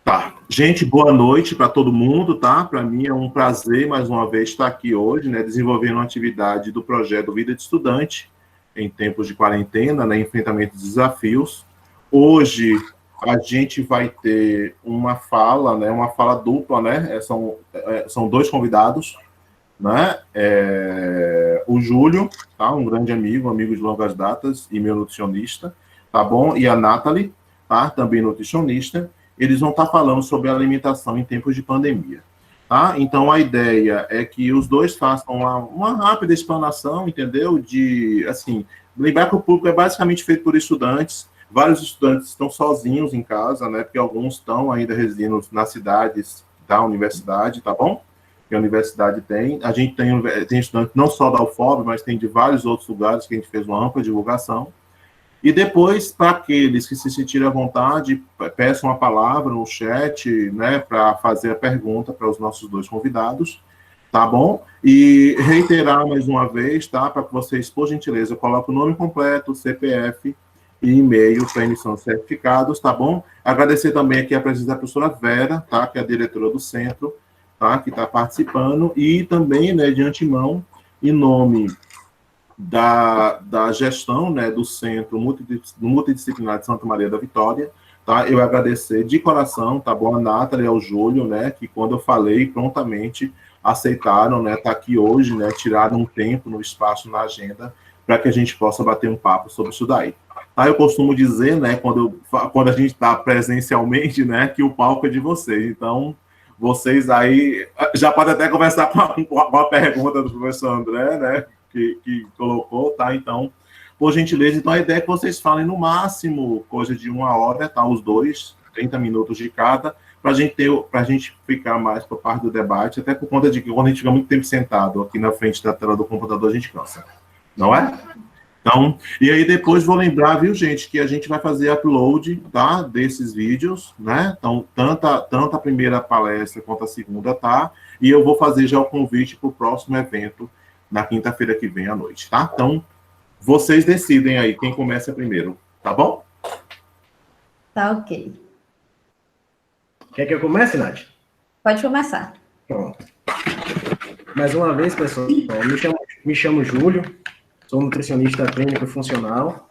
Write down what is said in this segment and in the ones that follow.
Tá. Gente, boa noite para todo mundo, tá? Para mim é um prazer, mais uma vez, estar aqui hoje, né, desenvolvendo uma atividade do projeto Vida de Estudante, em tempos de quarentena, né, enfrentamento de desafios. Hoje, a gente vai ter uma fala, né, uma fala dupla, né? São dois convidados, né? O Júlio, tá? Um grande amigo de longas datas e meu nutricionista, tá bom? E a Nathalie, tá? Também nutricionista. Eles vão estar falando sobre a alimentação em tempos de pandemia, tá? Então, a ideia é que os dois façam uma rápida explanação, entendeu? Assim, lembrar que o público é basicamente feito por estudantes. Vários estudantes estão sozinhos em casa, né? Porque alguns estão ainda residindo nas cidades da universidade, tá bom? Que a universidade tem. A gente tem estudantes não só da UFOB, mas tem de vários outros lugares que a gente fez uma ampla divulgação. E depois, para aqueles que se sentirem à vontade, peçam a palavra no chat, né, para fazer a pergunta para os nossos dois convidados, tá bom? E reiterar mais uma vez, tá, para que vocês, por gentileza, coloquem o nome completo, CPF e e-mail para emissão de certificados, tá bom? Agradecer também aqui a presença da professora Vera, tá, que é a diretora do centro, tá, que está participando, e também, né, de antemão, em nome da gestão, né, do Centro Multidisciplinar de Santa Maria da Vitória, tá? Eu agradecer de coração, tá bom, a Nathalie e ao Júlio, né, que quando eu falei, prontamente aceitaram, né, tá aqui hoje, né, tiraram um tempo no espaço, na agenda, para que a gente possa bater um papo sobre isso daí. Tá? Eu costumo dizer, né, quando a gente está presencialmente, né, que o palco é de vocês, então vocês aí já podem até começar com a pergunta do professor André, né, que colocou, tá? Então, por gentileza, então a ideia é que vocês falem no máximo coisa de 1 hora, tá? Os dois, 30 minutos de cada, para a gente ficar mais para parte do debate, até por conta de que quando a gente fica muito tempo sentado aqui na frente da tela do computador, a gente cansa, não é? Então, e aí depois vou lembrar, viu, gente, que a gente vai fazer upload, tá, desses vídeos, né? Então, tanto a primeira palestra quanto a segunda, tá? E eu vou fazer já o convite para o próximo evento na quinta-feira que vem à noite, tá? Então, vocês decidem aí quem começa primeiro, tá bom? Tá ok. Quer que eu comece, Nath? Pode começar. Pronto. Mais uma vez, pessoal, me chamo Júlio, sou nutricionista clínico e funcional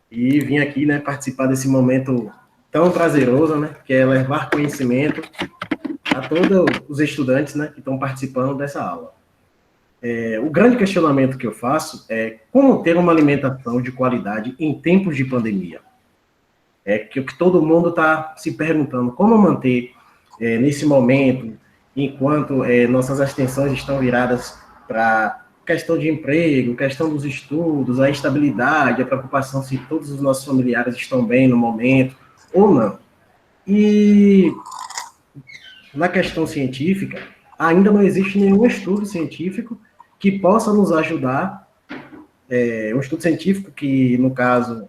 e vim aqui, né, participar desse momento tão prazeroso, né, que é levar conhecimento a todos os estudantes, né, que estão participando dessa aula. O grande questionamento que eu faço é como ter uma alimentação de qualidade em tempos de pandemia. É que todo mundo está se perguntando como manter nesse momento, enquanto nossas atenções estão viradas para questão de emprego, questão dos estudos, a estabilidade, a preocupação se todos os nossos familiares estão bem no momento ou não. E na questão científica, ainda não existe nenhum estudo científico que possa nos ajudar, um estudo científico que, no caso,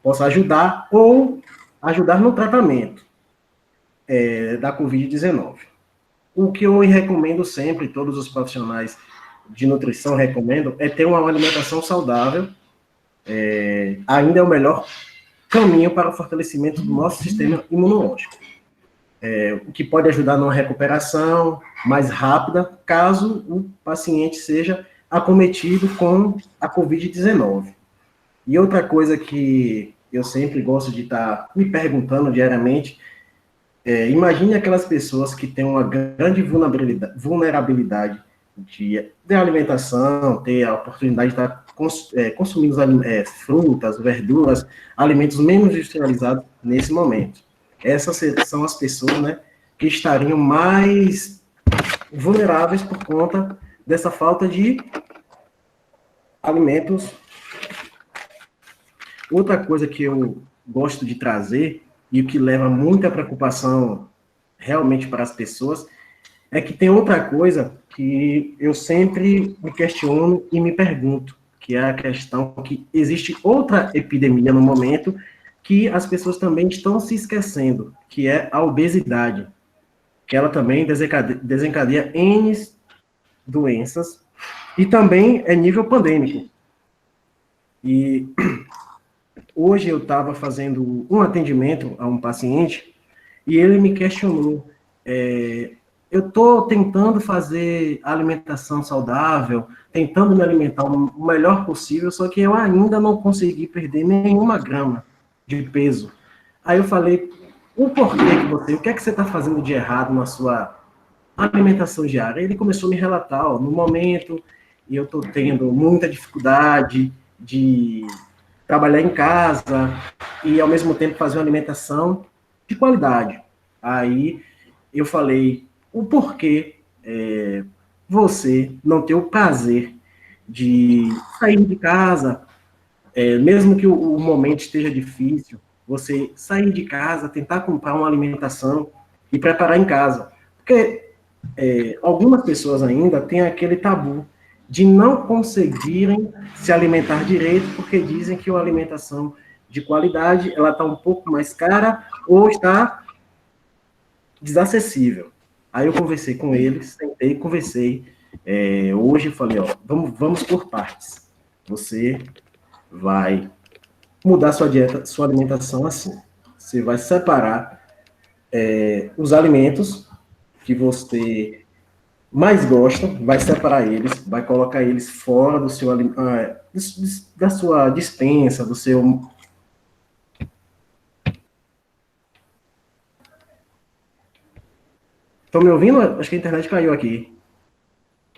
possa ajudar ou ajudar no tratamento da Covid-19. O que eu recomendo sempre, todos os profissionais de nutrição recomendam, é ter uma alimentação saudável, ainda é o melhor caminho para o fortalecimento do nosso sistema imunológico. O que pode ajudar numa recuperação mais rápida, caso o paciente seja acometido com a Covid-19. E outra coisa que eu sempre gosto de estar me perguntando diariamente, imagine aquelas pessoas que têm uma grande vulnerabilidade de alimentação, ter a oportunidade de estar consumindo frutas, verduras, alimentos menos industrializados nesse momento. Essas são as pessoas, né, que estariam mais vulneráveis por conta dessa falta de alimentos. Outra coisa que eu gosto de trazer, e o que leva muita preocupação realmente para as pessoas, é que tem outra coisa que eu sempre me questiono e me pergunto, que é a questão que existe outra epidemia no momento que as pessoas também estão se esquecendo, que é a obesidade, que ela também desencadeia N doenças, e também é nível pandêmico. E hoje eu estava fazendo um atendimento a um paciente, e ele me questionou. Eu estou tentando fazer alimentação saudável, tentando me alimentar o melhor possível, só que eu ainda não consegui perder nenhuma grama de peso. Aí eu falei, o que é que você está fazendo de errado na sua alimentação diária? Ele começou a me relatar, ó, no momento eu estou tendo muita dificuldade de trabalhar em casa e, ao mesmo tempo, fazer uma alimentação de qualidade. Aí eu falei, o porquê você não ter o prazer de sair de casa, mesmo que o momento esteja difícil, você sair de casa, tentar comprar uma alimentação e preparar em casa. Porque algumas pessoas ainda têm aquele tabu de não conseguirem se alimentar direito, porque dizem que a alimentação de qualidade ela está um pouco mais cara ou está desacessível. Aí eu conversei com eles, sentei, conversei. Hoje eu falei, ó, vamos por partes. Você vai mudar sua dieta, sua alimentação assim. Você vai separar os alimentos que você mais gosta, vai separar eles, vai colocar eles fora do seu da sua despensa, do seu... Estão me ouvindo? Acho que a internet caiu aqui.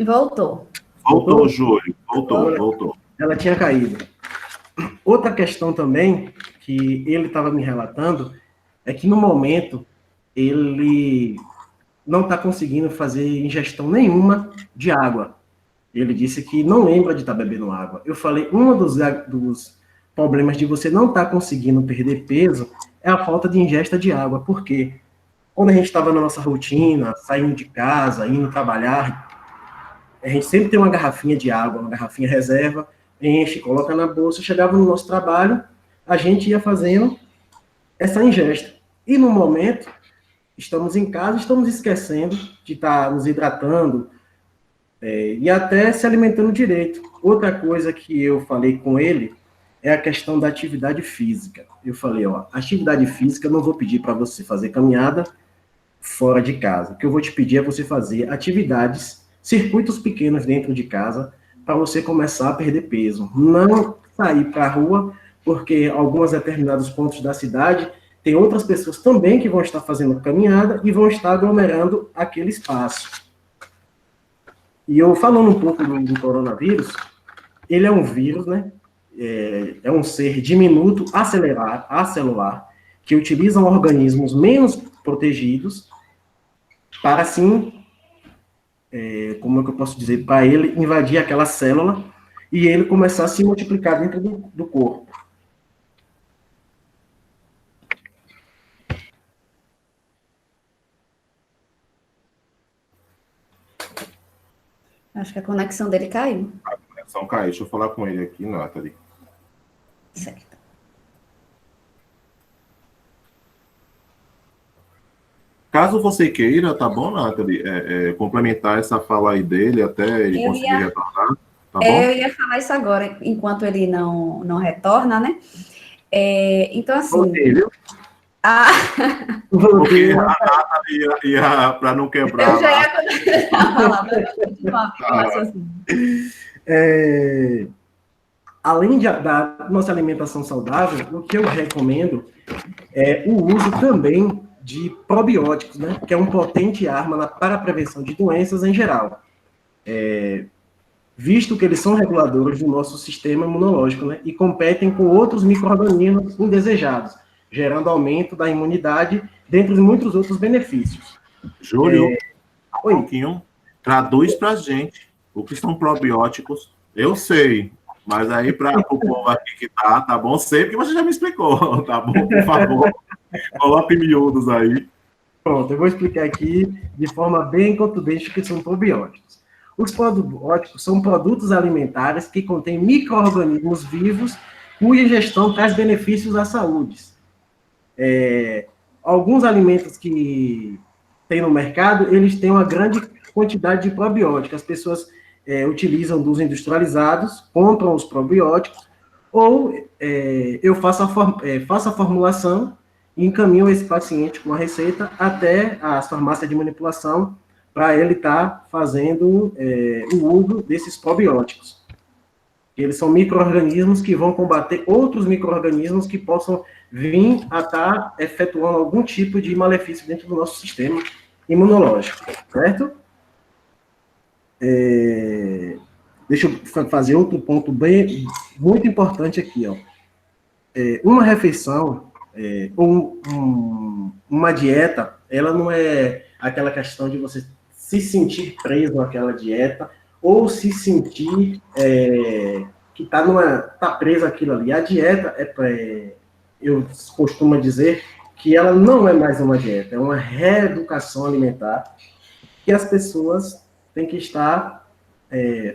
Voltou. Voltou, Júlio. Voltou. Ela tinha caído. Outra questão também, que ele estava me relatando, é que no momento ele não está conseguindo fazer ingestão nenhuma de água. Ele disse que não lembra de estar bebendo água. Eu falei, um dos problemas de você não estar conseguindo perder peso é a falta de ingesta de água. Por quê? Quando a gente estava na nossa rotina, saindo de casa, indo trabalhar, a gente sempre tem uma garrafinha de água, uma garrafinha reserva, enche, coloca na bolsa, chegava no nosso trabalho, a gente ia fazendo essa ingesta. E no momento, estamos em casa, estamos esquecendo de estar nos hidratando e até se alimentando direito. Outra coisa que eu falei com ele é a questão da atividade física. Eu falei, ó, atividade física, eu não vou pedir para você fazer caminhada fora de casa. O que eu vou te pedir é você fazer atividades, circuitos pequenos dentro de casa, para você começar a perder peso. Não sair para a rua, porque alguns determinados pontos da cidade tem outras pessoas também que vão estar fazendo caminhada e vão estar aglomerando aquele espaço. E eu falando um pouco do coronavírus, ele é um vírus, né? É um ser diminuto, acelular, que utilizam organismos menos protegidos para, assim, como é que eu posso dizer, para ele invadir aquela célula e ele começar a se multiplicar dentro do corpo. Acho que a conexão dele caiu. A conexão caiu. Deixa eu falar com ele aqui, Nathalie. Certo. Caso você queira, tá bom, Nathalie, complementar essa fala aí dele até ele conseguir retornar, tá bom? Eu ia falar isso agora, enquanto ele não retorna, né? Então, assim... Voltei, viu? Porque a Nathalie ia para não quebrar. Eu já ia falar, além da nossa alimentação saudável, o que eu recomendo é o uso também de probióticos, né? Que é uma potente arma para a prevenção de doenças em geral. Visto que eles são reguladores do nosso sistema imunológico, né? E competem com outros micro-organismos indesejados, gerando aumento da imunidade, dentre muitos outros benefícios. Júlio, um pouquinho, traduz para a gente o que são probióticos. Eu sei, mas aí para o povo aqui que tá bom? Sei, porque você já me explicou, tá bom? Por favor, coloque miúdos aí. Pronto, eu vou explicar aqui de forma bem contundente o que são probióticos. Os probióticos são produtos alimentares que contêm micro-organismos vivos cuja ingestão traz benefícios à saúde. Alguns alimentos que tem no mercado, eles têm uma grande quantidade de probióticos. As pessoas utilizam dos industrializados, compram os probióticos, ou eu faço a formulação e encaminham esse paciente com a receita até as farmácias de manipulação para ele estar fazendo o uso desses probióticos. Eles são micro-organismos que vão combater outros micro-organismos que possam vir a estar efetuando algum tipo de malefício dentro do nosso sistema imunológico, certo? Deixa eu fazer outro ponto muito importante aqui, ó. Uma refeição ou uma dieta, ela não é aquela questão de você se sentir preso àquela dieta ou se sentir que tá preso àquilo ali. A dieta eu costumo dizer que ela não é mais uma dieta, é uma reeducação alimentar que as pessoas têm que estar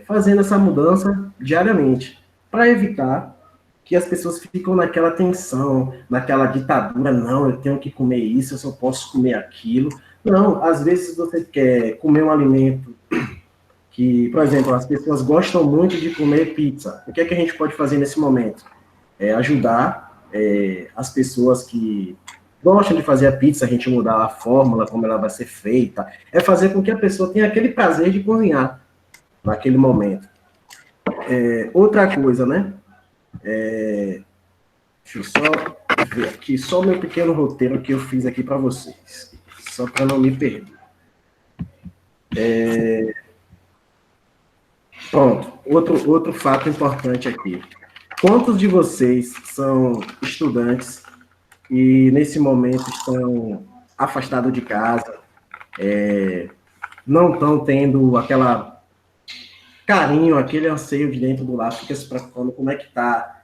fazendo essa mudança diariamente para evitar que as pessoas ficam naquela tensão, naquela ditadura, não, eu tenho que comer isso, eu só posso comer aquilo. Não, às vezes você quer comer um alimento que, por exemplo, as pessoas gostam muito de comer pizza. O que é que a gente pode fazer nesse momento? Ajudar as pessoas que gostam de fazer a pizza, a gente mudar a fórmula, como ela vai ser feita, fazer com que a pessoa tenha aquele prazer de cozinhar naquele momento. Outra coisa, né? Deixa eu só ver aqui, só o meu pequeno roteiro que eu fiz aqui para vocês, só para não me perder. Pronto, outro fato importante aqui. Quantos de vocês são estudantes e, nesse momento, estão afastados de casa, não estão tendo aquela carinho, aquele anseio de dentro do lar, fica se preocupando como é que está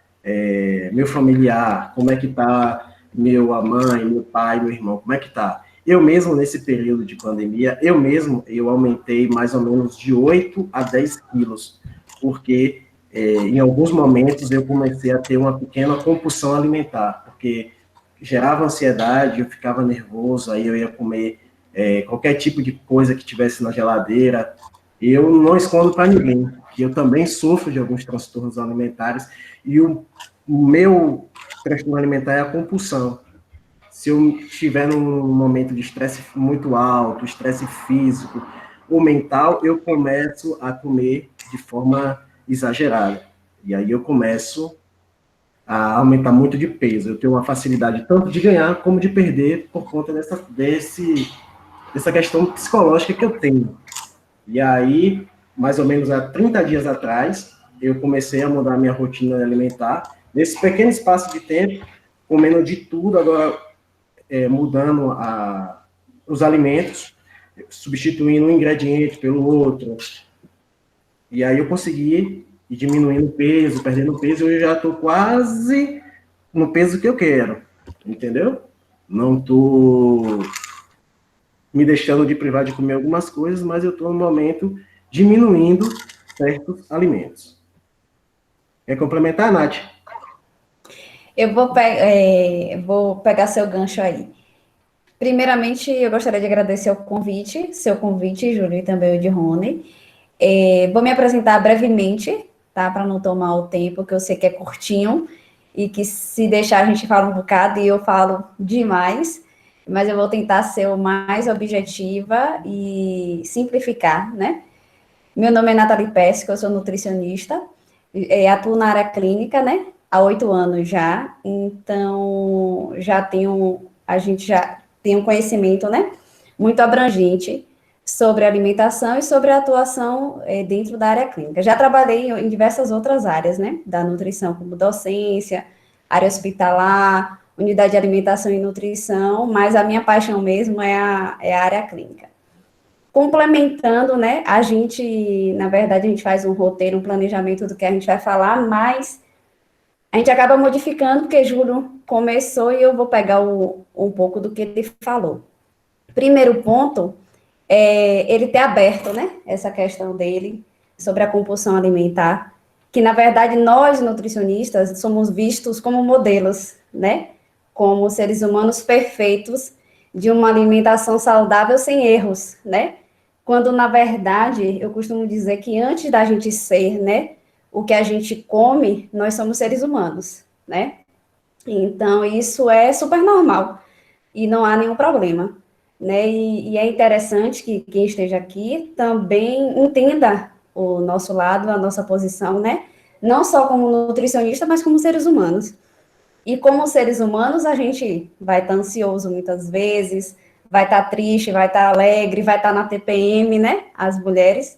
meu familiar, como é que está a mãe, meu pai, meu irmão, como é que está? Eu mesmo, nesse período de pandemia, eu aumentei mais ou menos de 8 a 10 quilos, porque em alguns momentos eu comecei a ter uma pequena compulsão alimentar, porque gerava ansiedade, eu ficava nervoso, aí eu ia comer qualquer tipo de coisa que tivesse na geladeira. Eu não escondo para ninguém, que eu também sofro de alguns transtornos alimentares, e o meu transtorno alimentar é a compulsão. Se eu estiver num momento de estresse muito alto, estresse físico ou mental, eu começo a comer de forma exagerada. E aí eu começo a aumentar muito de peso. Eu tenho uma facilidade tanto de ganhar como de perder por conta dessa questão psicológica que eu tenho. E aí, mais ou menos há 30 dias atrás, eu comecei a mudar a minha rotina alimentar. Nesse pequeno espaço de tempo, comendo de tudo, agora mudando os alimentos, substituindo um ingrediente pelo outro. E aí eu consegui ir diminuindo o peso, perdendo peso, e eu já estou quase no peso que eu quero, entendeu? Não estou me deixando de privar de comer algumas coisas, mas eu estou no momento diminuindo certos alimentos. Quer complementar, Nath? Eu vou pegar seu gancho aí. Primeiramente, eu gostaria de agradecer seu convite, Júlio, e também o de Rony. Vou me apresentar brevemente, tá? Para não tomar o tempo, que eu sei que é curtinho, e que se deixar a gente fala um bocado e eu falo demais, mas eu vou tentar ser o mais objetiva e simplificar, né? Meu nome é Nathalie Pesca, eu sou nutricionista, atuo na área clínica, né? Há 8 anos já, então a gente já tem um conhecimento, né? Muito abrangente sobre alimentação e sobre a atuação dentro da área clínica. Já trabalhei em diversas outras áreas, né? Da nutrição, como docência, área hospitalar, unidade de alimentação e nutrição, mas a minha paixão mesmo é a área clínica. Complementando, né, na verdade, a gente faz um roteiro, um planejamento do que a gente vai falar, mas a gente acaba modificando, porque Júlio começou e eu vou pegar um pouco do que ele falou. Primeiro ponto, ele ter aberto, né, essa questão dele sobre a compulsão alimentar, que, na verdade, nós, nutricionistas, somos vistos como modelos, né, como seres humanos perfeitos de uma alimentação saudável sem erros, né, quando, na verdade, eu costumo dizer que antes da gente ser, né, o que a gente come, nós somos seres humanos, né? Então, isso é super normal. e não há nenhum problema, né? E é interessante que quem esteja aqui também entenda o nosso lado, a nossa posição, né? Não só como nutricionista, mas como seres humanos. E como seres humanos, a gente vai estar ansioso muitas vezes, vai estar triste, vai estar alegre, vai estar na TPM, né? As mulheres.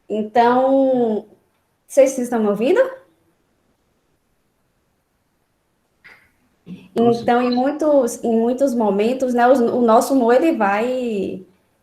Então, vocês estão me ouvindo? Então, em muitos momentos, né, o nosso humor ele vai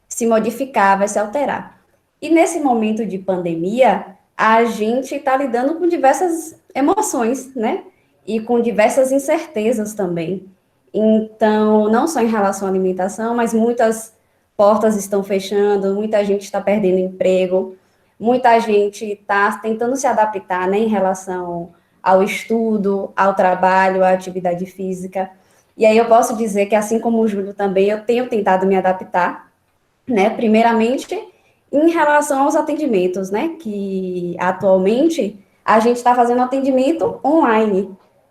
se modificar, vai se alterar. E nesse momento de pandemia, a gente está lidando com diversas emoções, né? E com diversas incertezas também. Então, não só em relação à alimentação, mas muitas portas estão fechando, muita gente está perdendo emprego, muita gente está tentando se adaptar, né, em relação ao estudo, ao trabalho, à atividade física. E aí eu posso dizer que, assim como o Júlio também, eu tenho tentado me adaptar, né, primeiramente em relação aos atendimentos, né, que atualmente a gente está fazendo atendimento online,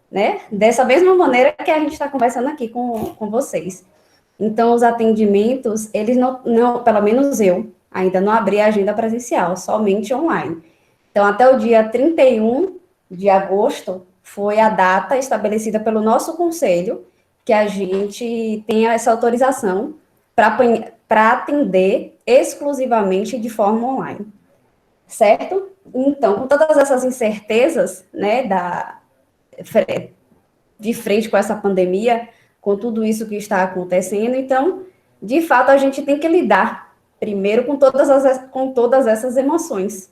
né, dessa mesma maneira que a gente está conversando aqui com vocês. Então, os atendimentos, eles não, pelo menos eu, ainda não abri a agenda presencial, somente online. Então, até o dia 31 de agosto foi a data estabelecida pelo nosso conselho, que a gente tenha essa autorização para atender exclusivamente de forma online, certo? Então, com todas essas incertezas, né, de frente com essa pandemia, com tudo isso que está acontecendo, então, de fato, a gente tem que lidar primeiro com todas essas emoções,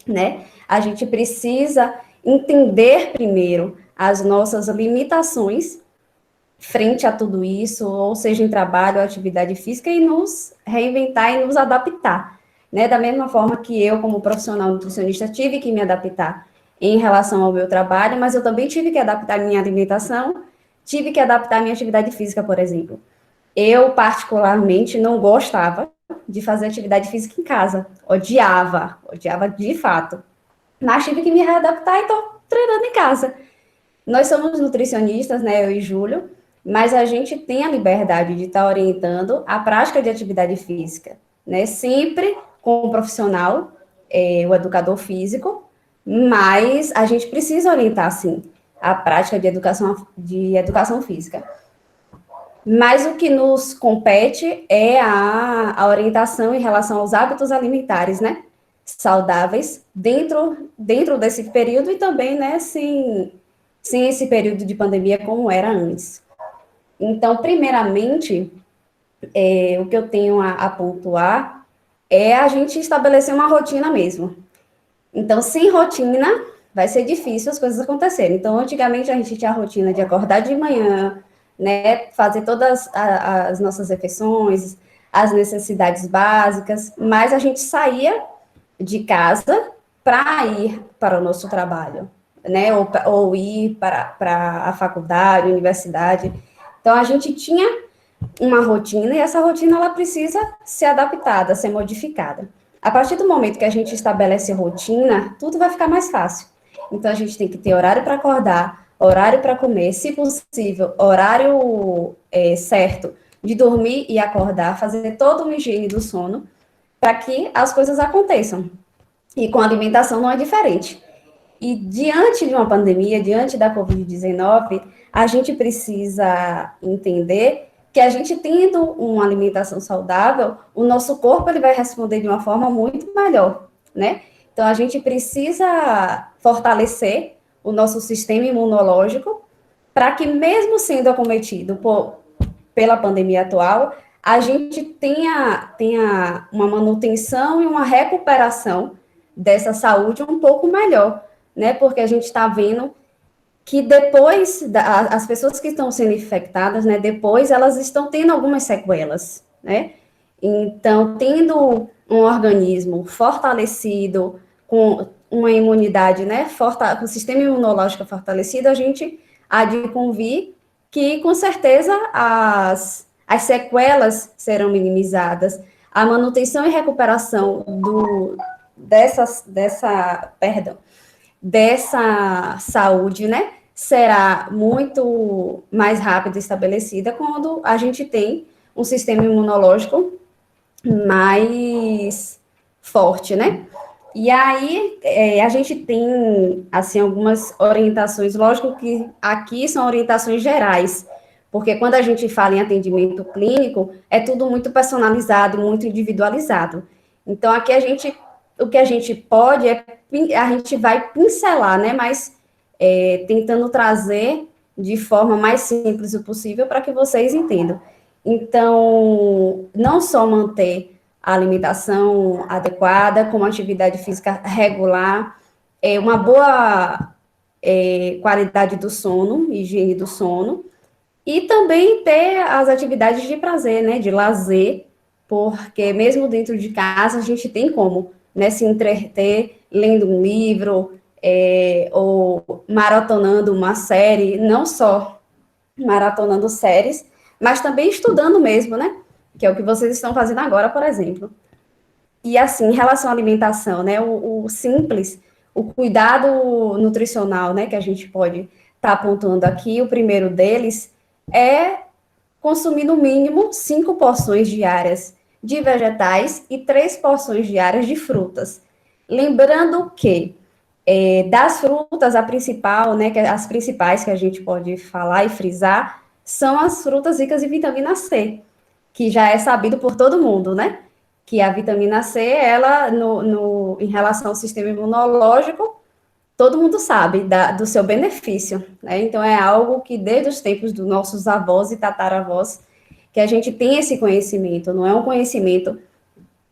né? A gente precisa entender primeiro as nossas limitações frente a tudo isso, ou seja, em trabalho ou atividade física, e nos reinventar e nos adaptar, né? Da mesma forma que eu, como profissional nutricionista, tive que me adaptar em relação ao meu trabalho, mas eu também tive que adaptar minha alimentação, tive que adaptar minha atividade física, por exemplo. Eu, particularmente, não gostava de fazer atividade física em casa. Odiava de fato. Mas tive que me readaptar e estou treinando em casa. Nós somos nutricionistas, né, eu e Júlio, mas a gente tem a liberdade de estar orientando a prática de atividade física, né, sempre com o profissional, o educador físico, mas a gente precisa orientar, sim, a prática de educação física. Mas o que nos compete é a orientação em relação aos hábitos alimentares, né? Saudáveis, dentro desse período e também, né, sem esse período de pandemia como era antes. Então, primeiramente, o que eu tenho a pontuar é a gente estabelecer uma rotina mesmo. Então, sem rotina, vai ser difícil as coisas acontecerem. Então, antigamente, a gente tinha a rotina de acordar de manhã, né, fazer todas as nossas refeições, as necessidades básicas, mas a gente saía de casa para ir para o nosso trabalho, né, ou ir para a faculdade, universidade. Então, a gente tinha uma rotina e essa rotina ela precisa ser adaptada, ser modificada. A partir do momento que a gente estabelece rotina, tudo vai ficar mais fácil. Então, a gente tem que ter horário para acordar, horário para comer, se possível, horário certo de dormir e acordar, fazer toda uma higiene do sono, para que as coisas aconteçam. E com a alimentação não é diferente. E diante de uma pandemia, diante da Covid-19, a gente precisa entender que a gente tendo uma alimentação saudável, o nosso corpo ele vai responder de uma forma muito melhor, né? Então, a gente precisa fortalecer o nosso sistema imunológico para que, mesmo sendo acometido pela pandemia atual, a gente tenha uma manutenção e uma recuperação dessa saúde um pouco melhor, né? Porque a gente está vendo que depois, as pessoas que estão sendo infectadas, né, depois elas estão tendo algumas sequelas, né? Então, tendo um organismo fortalecido, com uma imunidade, né, com o sistema imunológico fortalecido, a gente há de convir que, com certeza, as sequelas serão minimizadas, a manutenção e recuperação dessa saúde, né, será muito mais rápida e estabelecida quando a gente tem um sistema imunológico mais forte, né? E aí, a gente tem, assim, algumas orientações, lógico que aqui são orientações gerais, porque quando a gente fala em atendimento clínico, é tudo muito personalizado, muito individualizado. Então, aqui o que a gente pode a gente vai pincelar, né, mas tentando trazer de forma mais simples o possível para que vocês entendam. Então, não só manter a alimentação adequada, como atividade física regular, uma boa qualidade do sono, higiene do sono, e também ter as atividades de prazer, né, de lazer, porque mesmo dentro de casa a gente tem como, né, se entreter lendo um livro, ou maratonando uma série, não só maratonando séries, mas também estudando mesmo, né, que é o que vocês estão fazendo agora, por exemplo. E assim, em relação à alimentação, né, o simples, o cuidado nutricional, né, que a gente pode estar apontando aqui, o primeiro deles é consumir no mínimo 5 porções diárias de vegetais e 3 porções diárias de frutas. Lembrando que das frutas, a principal, né, as principais que a gente pode falar e frisar, são as frutas ricas em vitamina C, que já é sabido por todo mundo, né? Que a vitamina C, ela, em relação ao sistema imunológico, todo mundo sabe do seu benefício, né? Então, é algo que desde os tempos dos nossos avós e tataravós, que a gente tem esse conhecimento, não é um conhecimento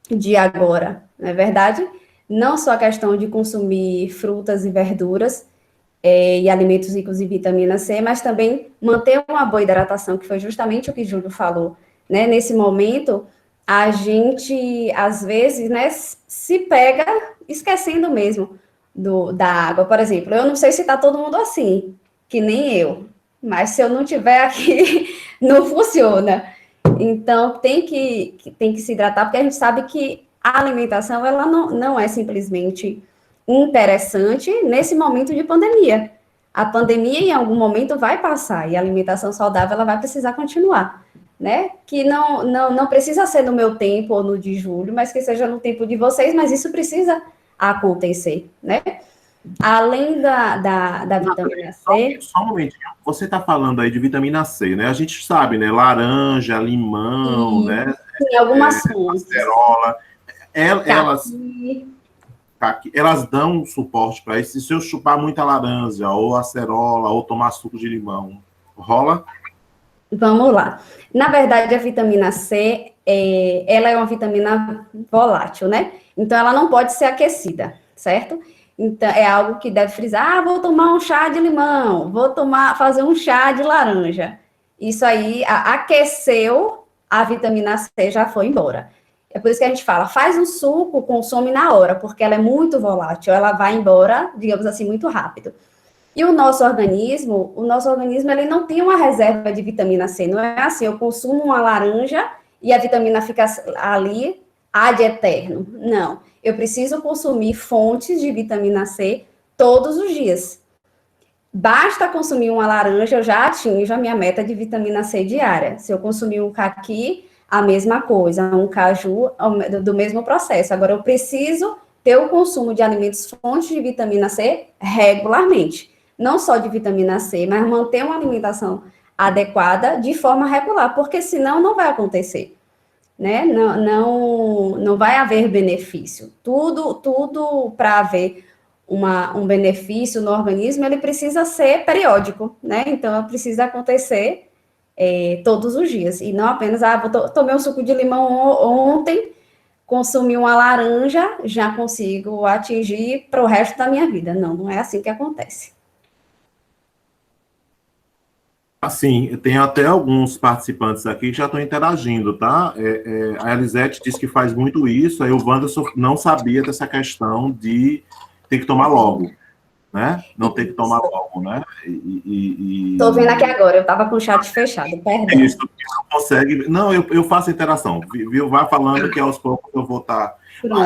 de agora, não é verdade? Não só a questão de consumir frutas e verduras e alimentos ricos em vitamina C, mas também manter uma boa hidratação, que foi justamente o que Júlio falou, né? Nesse momento, a gente, às vezes, né, se pega esquecendo mesmo da água. Por exemplo, eu não sei se está todo mundo assim, que nem eu, mas se eu não tiver aqui, não funciona. Então, tem que se hidratar, porque a gente sabe que a alimentação, ela não é simplesmente interessante nesse momento de pandemia. A pandemia, em algum momento, vai passar, e a alimentação saudável, ela vai precisar continuar, né? Que não precisa ser no meu tempo ou no de Júlio, mas que seja no tempo de vocês, mas isso precisa acontecer, né? Além da vitamina C... Só um momentinho. Você está falando aí de vitamina C, né? A gente sabe, né? Laranja, limão, né? Tem algumas fontes. Acerola. Elas dão suporte para isso. Se eu chupar muita laranja, ou acerola, ou tomar suco de limão, rola? Vamos lá. Na verdade, a vitamina C, ela é uma vitamina volátil, né? Então, ela não pode ser aquecida, certo? Então, é algo que deve frisar, vou tomar um chá de limão, fazer um chá de laranja. Isso aí, aqueceu, a vitamina C já foi embora. É por isso que a gente fala, faz um suco, consome na hora, porque ela é muito volátil, ela vai embora, digamos assim, muito rápido. E o nosso organismo, ele não tem uma reserva de vitamina C, não é assim, eu consumo uma laranja e a vitamina fica ali ad eterno. Não, eu preciso consumir fontes de vitamina C todos os dias. Basta consumir uma laranja, eu já atinjo a minha meta de vitamina C diária. Se eu consumir um caqui, a mesma coisa, um caju, do mesmo processo. Agora, eu preciso ter o consumo de alimentos fontes de vitamina C regularmente. Não só de vitamina C, mas manter uma alimentação adequada de forma regular, porque senão não vai acontecer, né? Não vai haver benefício. Tudo para haver um benefício no organismo, ele precisa ser periódico, né? Então, precisa acontecer todos os dias, e não apenas, tomei um suco de limão ontem, consumi uma laranja, já consigo atingir para o resto da minha vida. Não é assim que acontece. Assim, tem até alguns participantes aqui que já estão interagindo, tá? A Elisete disse que faz muito isso, aí o Wanderson não sabia dessa questão de ter que tomar logo, né? Não ter que tomar logo, né? Tô vendo aqui agora, eu estava com o chat fechado, perdão. Isso, consegue... Não, eu faço interação, viu? Vai falando que aos poucos eu vou estar...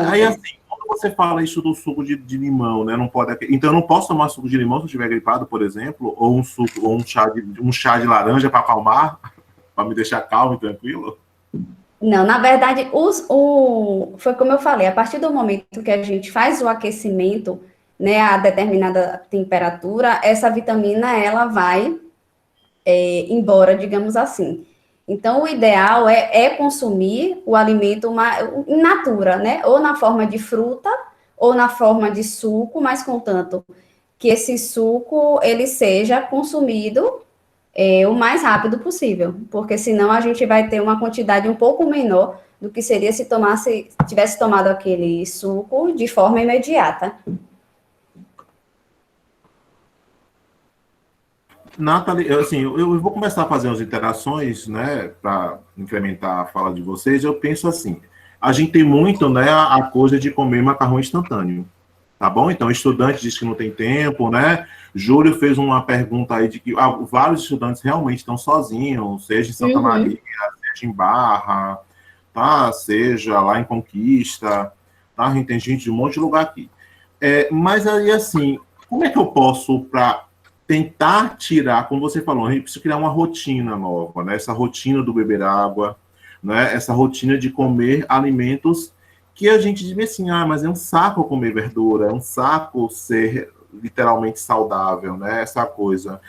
Aí, assim, quando você fala isso do suco de limão, né? Não pode, então eu não posso tomar suco de limão se eu estiver gripado, por exemplo, ou um suco, ou um chá de laranja para acalmar, para me deixar calmo e tranquilo? Não, na verdade, foi como eu falei, a partir do momento que a gente faz o aquecimento, né, a determinada temperatura, essa vitamina, ela vai embora, digamos assim. Então, o ideal é consumir o alimento in natura, né, ou na forma de fruta, ou na forma de suco, mas contanto que esse suco, ele seja consumido o mais rápido possível, porque senão a gente vai ter uma quantidade um pouco menor do que seria se tivesse tomado aquele suco de forma imediata. Nathalie, assim, eu vou começar a fazer umas interações, né, para incrementar a fala de vocês. Eu penso assim, a gente tem muito, né, a coisa de comer macarrão instantâneo, tá bom? Então, estudante diz que não tem tempo, né? Júlio fez uma pergunta aí de que vários estudantes realmente estão sozinhos, seja em Santa Maria, seja em Barra, tá? Seja lá em Conquista, tá? A gente tem gente de um monte de lugar aqui. Mas aí, assim, como é que eu posso, para tentar tirar, como você falou, a gente precisa criar uma rotina nova, né? Essa rotina do beber água, né? Essa rotina de comer alimentos que a gente diz assim, mas é um saco comer verdura, é um saco ser literalmente saudável, né? Essa coisa.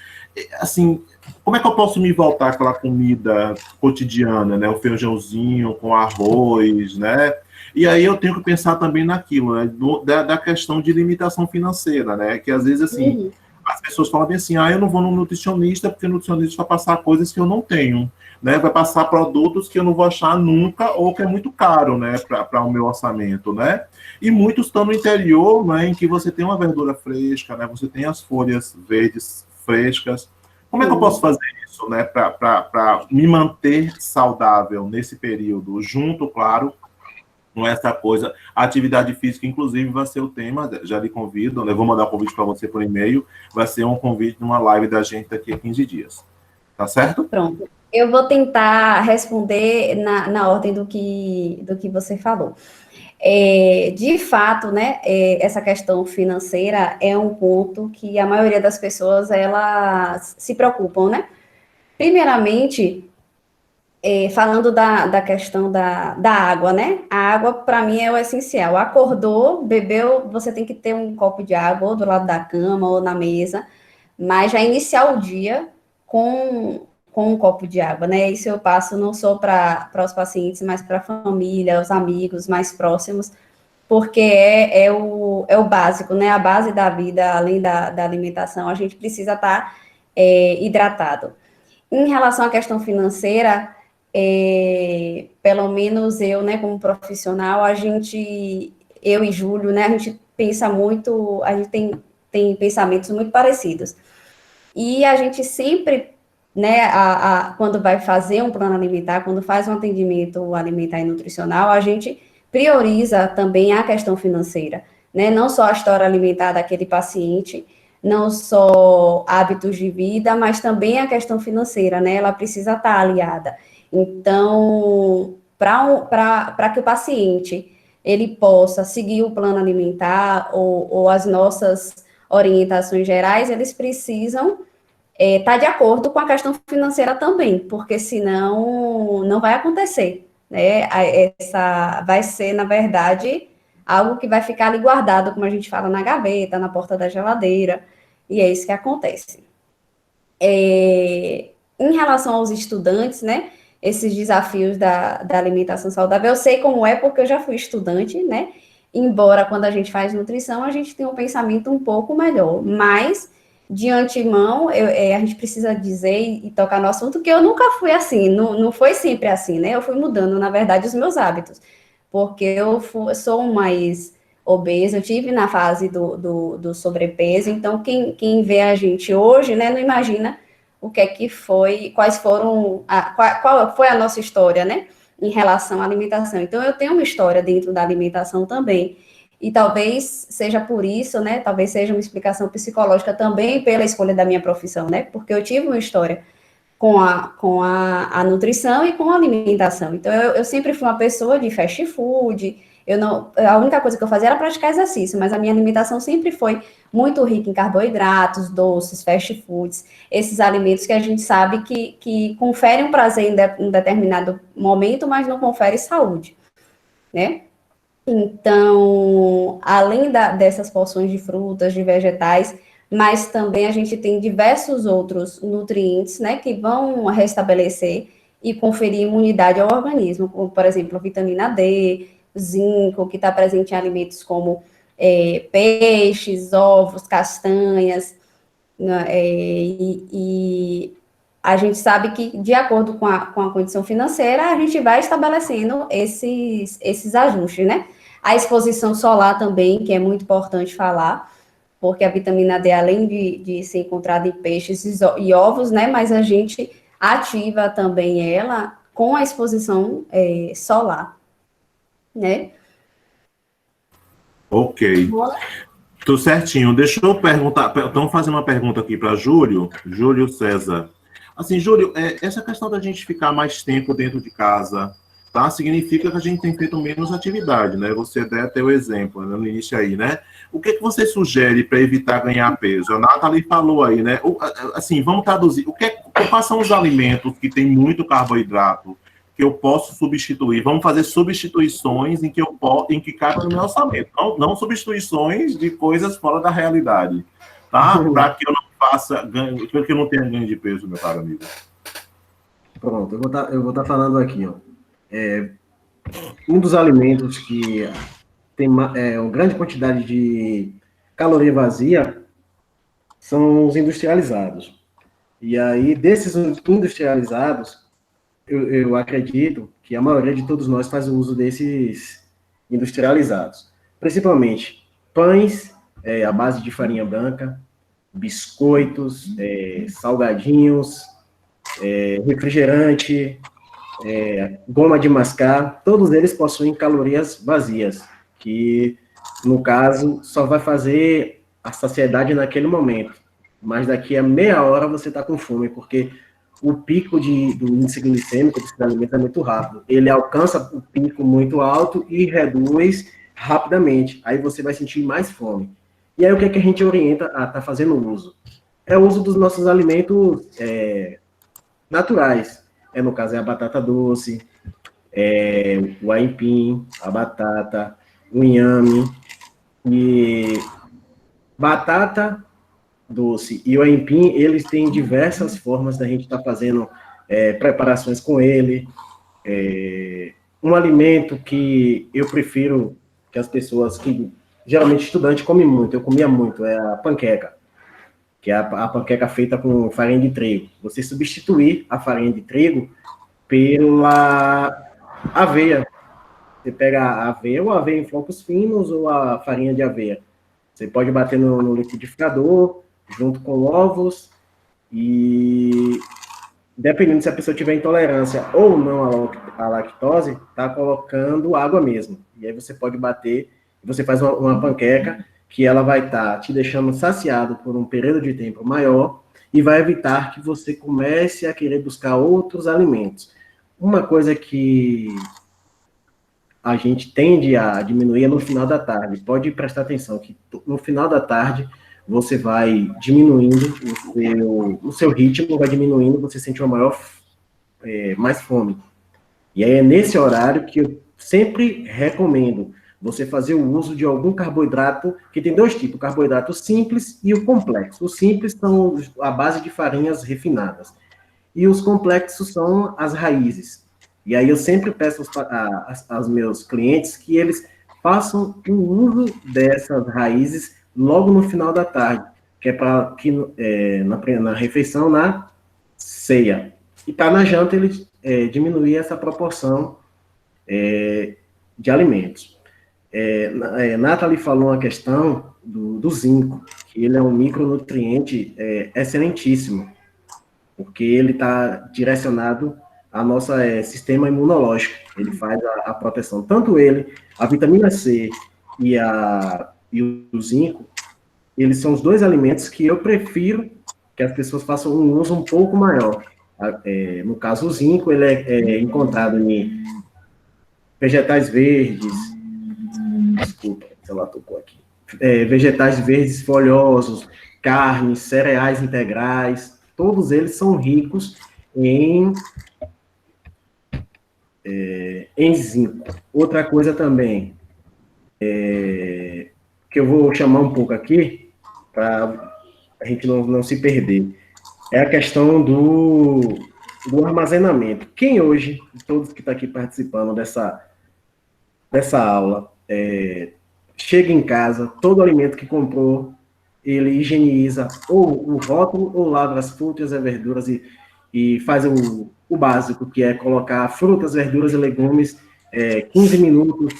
Assim, como é que eu posso me voltar àquela comida cotidiana, né? O feijãozinho com arroz, né? E aí eu tenho que pensar também naquilo, né? Da questão de limitação financeira, né? Que às vezes, assim, as pessoas falam bem assim, eu não vou no nutricionista porque o nutricionista vai passar coisas que eu não tenho, né? Vai passar produtos que eu não vou achar nunca ou que é muito caro, né? Para o meu orçamento, né? E muitos estão no interior, né? Em que você tem uma verdura fresca, né? Você tem as folhas verdes frescas. Como é que eu posso fazer isso, né? Para me manter saudável nesse período, junto, claro, com essa coisa. A atividade física, inclusive, vai ser o tema, já lhe convido, né? Vou mandar um convite para você por e-mail, vai ser um convite numa live da gente daqui a 15 dias. Tá certo? Pronto. Eu vou tentar responder na ordem do que você falou. De fato, né, essa questão financeira é um ponto que a maioria das pessoas, elas se preocupam, né? Primeiramente, falando da questão da água, né? A água, para mim, é o essencial. Acordou, bebeu, você tem que ter um copo de água, ou do lado da cama, ou na mesa, mas já iniciar o dia com um copo de água, né? Isso eu passo não só para os pacientes, mas para a família, os amigos mais próximos, porque é o básico, né? A base da vida, além da alimentação, a gente precisa estar hidratado. Em relação à questão financeira, pelo menos eu, né, como profissional, eu e Júlio, né, a gente pensa muito, a gente tem pensamentos muito parecidos. E a gente sempre, né, quando vai fazer um plano alimentar, quando faz um atendimento alimentar e nutricional, a gente prioriza também a questão financeira, né, não só a história alimentar daquele paciente, não só hábitos de vida, mas também a questão financeira, né, ela precisa estar aliada. Então, para que o paciente ele possa seguir o plano alimentar ou as nossas orientações gerais, eles precisam estar de acordo com a questão financeira também, porque senão não vai acontecer, né? Essa vai ser, na verdade, algo que vai ficar ali guardado, como a gente fala, na gaveta, na porta da geladeira, e é isso que acontece. Em relação aos estudantes, né, esses desafios da alimentação saudável, eu sei como é, porque eu já fui estudante, né, embora quando a gente faz nutrição, a gente tem um pensamento um pouco melhor, mas, de antemão, a gente precisa dizer e tocar no assunto que eu nunca fui assim, não foi sempre assim, né, eu fui mudando, na verdade, os meus hábitos, porque eu sou mais obesa, eu tive na fase do sobrepeso, então quem vê a gente hoje, né, não imagina o que é que foi, quais foram, qual foi a nossa história, né, em relação à alimentação. Então, eu tenho uma história dentro da alimentação também, e talvez seja por isso, né, talvez seja uma explicação psicológica também pela escolha da minha profissão, né, porque eu tive uma história com a nutrição e com a alimentação. Então, eu sempre fui uma pessoa de fast food, A única coisa que eu fazia era praticar exercício, mas a minha alimentação sempre foi muito rica em carboidratos, doces, fast foods, esses alimentos que a gente sabe que conferem um prazer em determinado momento, mas não confere saúde, né? Então, além dessas porções de frutas, de vegetais, mas também a gente tem diversos outros nutrientes, né, que vão restabelecer e conferir imunidade ao organismo, como, por exemplo, a vitamina D, zinco, que está presente em alimentos como peixes, ovos, castanhas, né, e a gente sabe que, de acordo com a condição financeira, a gente vai estabelecendo esses ajustes, né? A exposição solar também, que é muito importante falar, porque a vitamina D, além de ser encontrada em peixes e ovos, né? Mas a gente ativa também ela com a exposição solar, né? Ok. Tô certinho. Deixa eu perguntar. Estão fazendo uma pergunta aqui para Júlio César. Assim, Júlio, essa questão da gente ficar mais tempo dentro de casa, tá? Significa que a gente tem feito menos atividade, né? Você der até o exemplo, né, no início aí, né? O que você sugere para evitar ganhar peso? A Nathalie falou aí, né? Assim, vamos traduzir. Quais são os alimentos que tem muito carboidrato que eu posso substituir? Vamos fazer substituições em que caiba no meu orçamento. Não substituições de coisas fora da realidade, tá? Para que eu não faça ganho, que eu não tenha ganho de peso, meu caro amigo. Pronto, eu vou estar falando aqui, ó. Um dos alimentos que tem uma grande quantidade de caloria vazia são os industrializados. E aí, desses industrializados, eu acredito que a maioria de todos nós faz o uso desses industrializados. Principalmente pães à base de farinha branca, biscoitos, salgadinhos, refrigerante, goma de mascar, todos eles possuem calorias vazias, que, no caso, só vai fazer a saciedade naquele momento. Mas daqui a meia hora você está com fome, porque o pico do índice glicêmico desse alimento é muito rápido. Ele alcança o pico muito alto e reduz rapidamente. Aí você vai sentir mais fome. E aí o que a gente orienta a estar fazendo uso? É o uso dos nossos alimentos naturais. No caso, é a batata doce, o aipim, a batata, o inhame. E batata doce e o aipim, eles têm diversas formas da gente estar fazendo preparações com ele. Um alimento que eu prefiro que as pessoas, que geralmente estudante come muito, eu comia muito, é a panqueca, que é a panqueca feita com farinha de trigo. Você substituir a farinha de trigo pela aveia. Você pega a aveia, ou a aveia em flocos finos, ou a farinha de aveia. Você pode bater no liquidificador, junto com ovos, e dependendo se a pessoa tiver intolerância ou não à lactose, tá colocando água mesmo. E aí você pode bater, você faz uma panqueca, que ela vai estar te deixando saciado por um período de tempo maior, e vai evitar que você comece a querer buscar outros alimentos. Uma coisa que a gente tende a diminuir é no final da tarde. Pode prestar atenção que no final da tarde você vai diminuindo o seu ritmo, vai diminuindo, você sente mais fome. E aí é nesse horário que eu sempre recomendo você fazer o uso de algum carboidrato, que tem dois tipos, o carboidrato simples e o complexo. Os simples são a base de farinhas refinadas, e os complexos são as raízes. E aí eu sempre peço aos meus clientes que eles façam o uso dessas raízes logo no final da tarde, que é para que na refeição, na ceia. E para na janta ele diminuir essa proporção de alimentos. Nathalie falou uma questão do zinco, que ele é um micronutriente excelentíssimo, porque ele está direcionado ao nosso sistema imunológico. Ele faz a proteção. Tanto ele, a vitamina C e o zinco, eles são os dois alimentos que eu prefiro que as pessoas façam um uso um pouco maior. No caso, o zinco, ele é encontrado em vegetais verdes, celular tocou aqui. Vegetais verdes folhosos, carnes, cereais integrais, todos eles são ricos em zinco. Outra coisa também, que eu vou chamar um pouco aqui, para a gente não se perder, é a questão do armazenamento. Quem hoje, todos que estão aqui participando dessa aula, chega em casa, todo alimento que comprou, ele higieniza ou o rótulo, ou lava as frutas e verduras e faz o básico, que é colocar frutas, verduras e legumes 15 minutos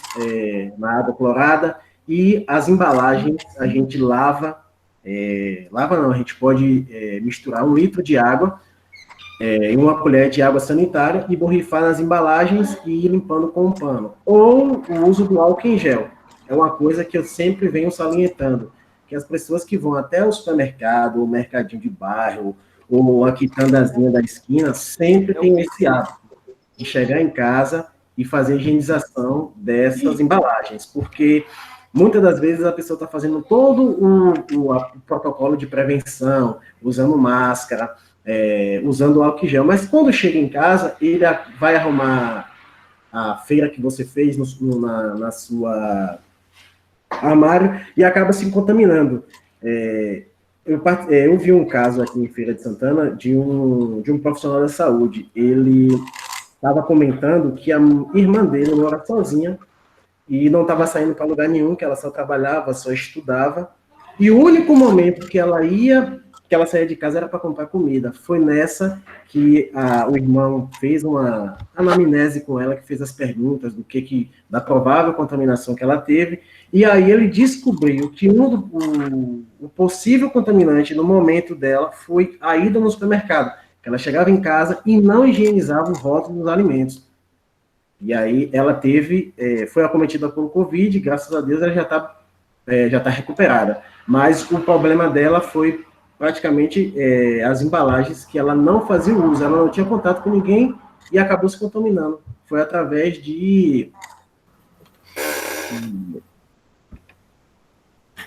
na água clorada, e as embalagens a gente lava não, a gente pode misturar 1 litro de água em uma colher de água sanitária e borrifar nas embalagens e ir limpando com um pano. Ou o uso do álcool em gel. É uma coisa que eu sempre venho salientando, que as pessoas que vão até o supermercado, o mercadinho de bairro, ou a quitandazinha da esquina, sempre tem esse hábito de chegar em casa e fazer a higienização dessas embalagens, porque muitas das vezes a pessoa está fazendo todo o protocolo de prevenção, usando máscara, usando álcool em gel, mas quando chega em casa, ele vai arrumar a feira que você fez na sua armário e acaba se contaminando. Eu vi um caso aqui em Feira de Santana de um profissional da saúde. Ele estava comentando que a irmã dele mora sozinha e não estava saindo para lugar nenhum, que ela só trabalhava, só estudava, e o único momento que ela saía de casa era para comprar comida. Foi nessa que o irmão fez uma anamnese com ela, que fez as perguntas da provável contaminação que ela teve, e aí ele descobriu que o possível contaminante no momento dela foi a ida no supermercado, que ela chegava em casa e não higienizava o rótulo dos alimentos. E aí ela foi acometida pelo Covid, graças a Deus ela já tá recuperada. Mas o problema dela foi praticamente as embalagens que ela não fazia uso, ela não tinha contato com ninguém e acabou se contaminando. Foi através de...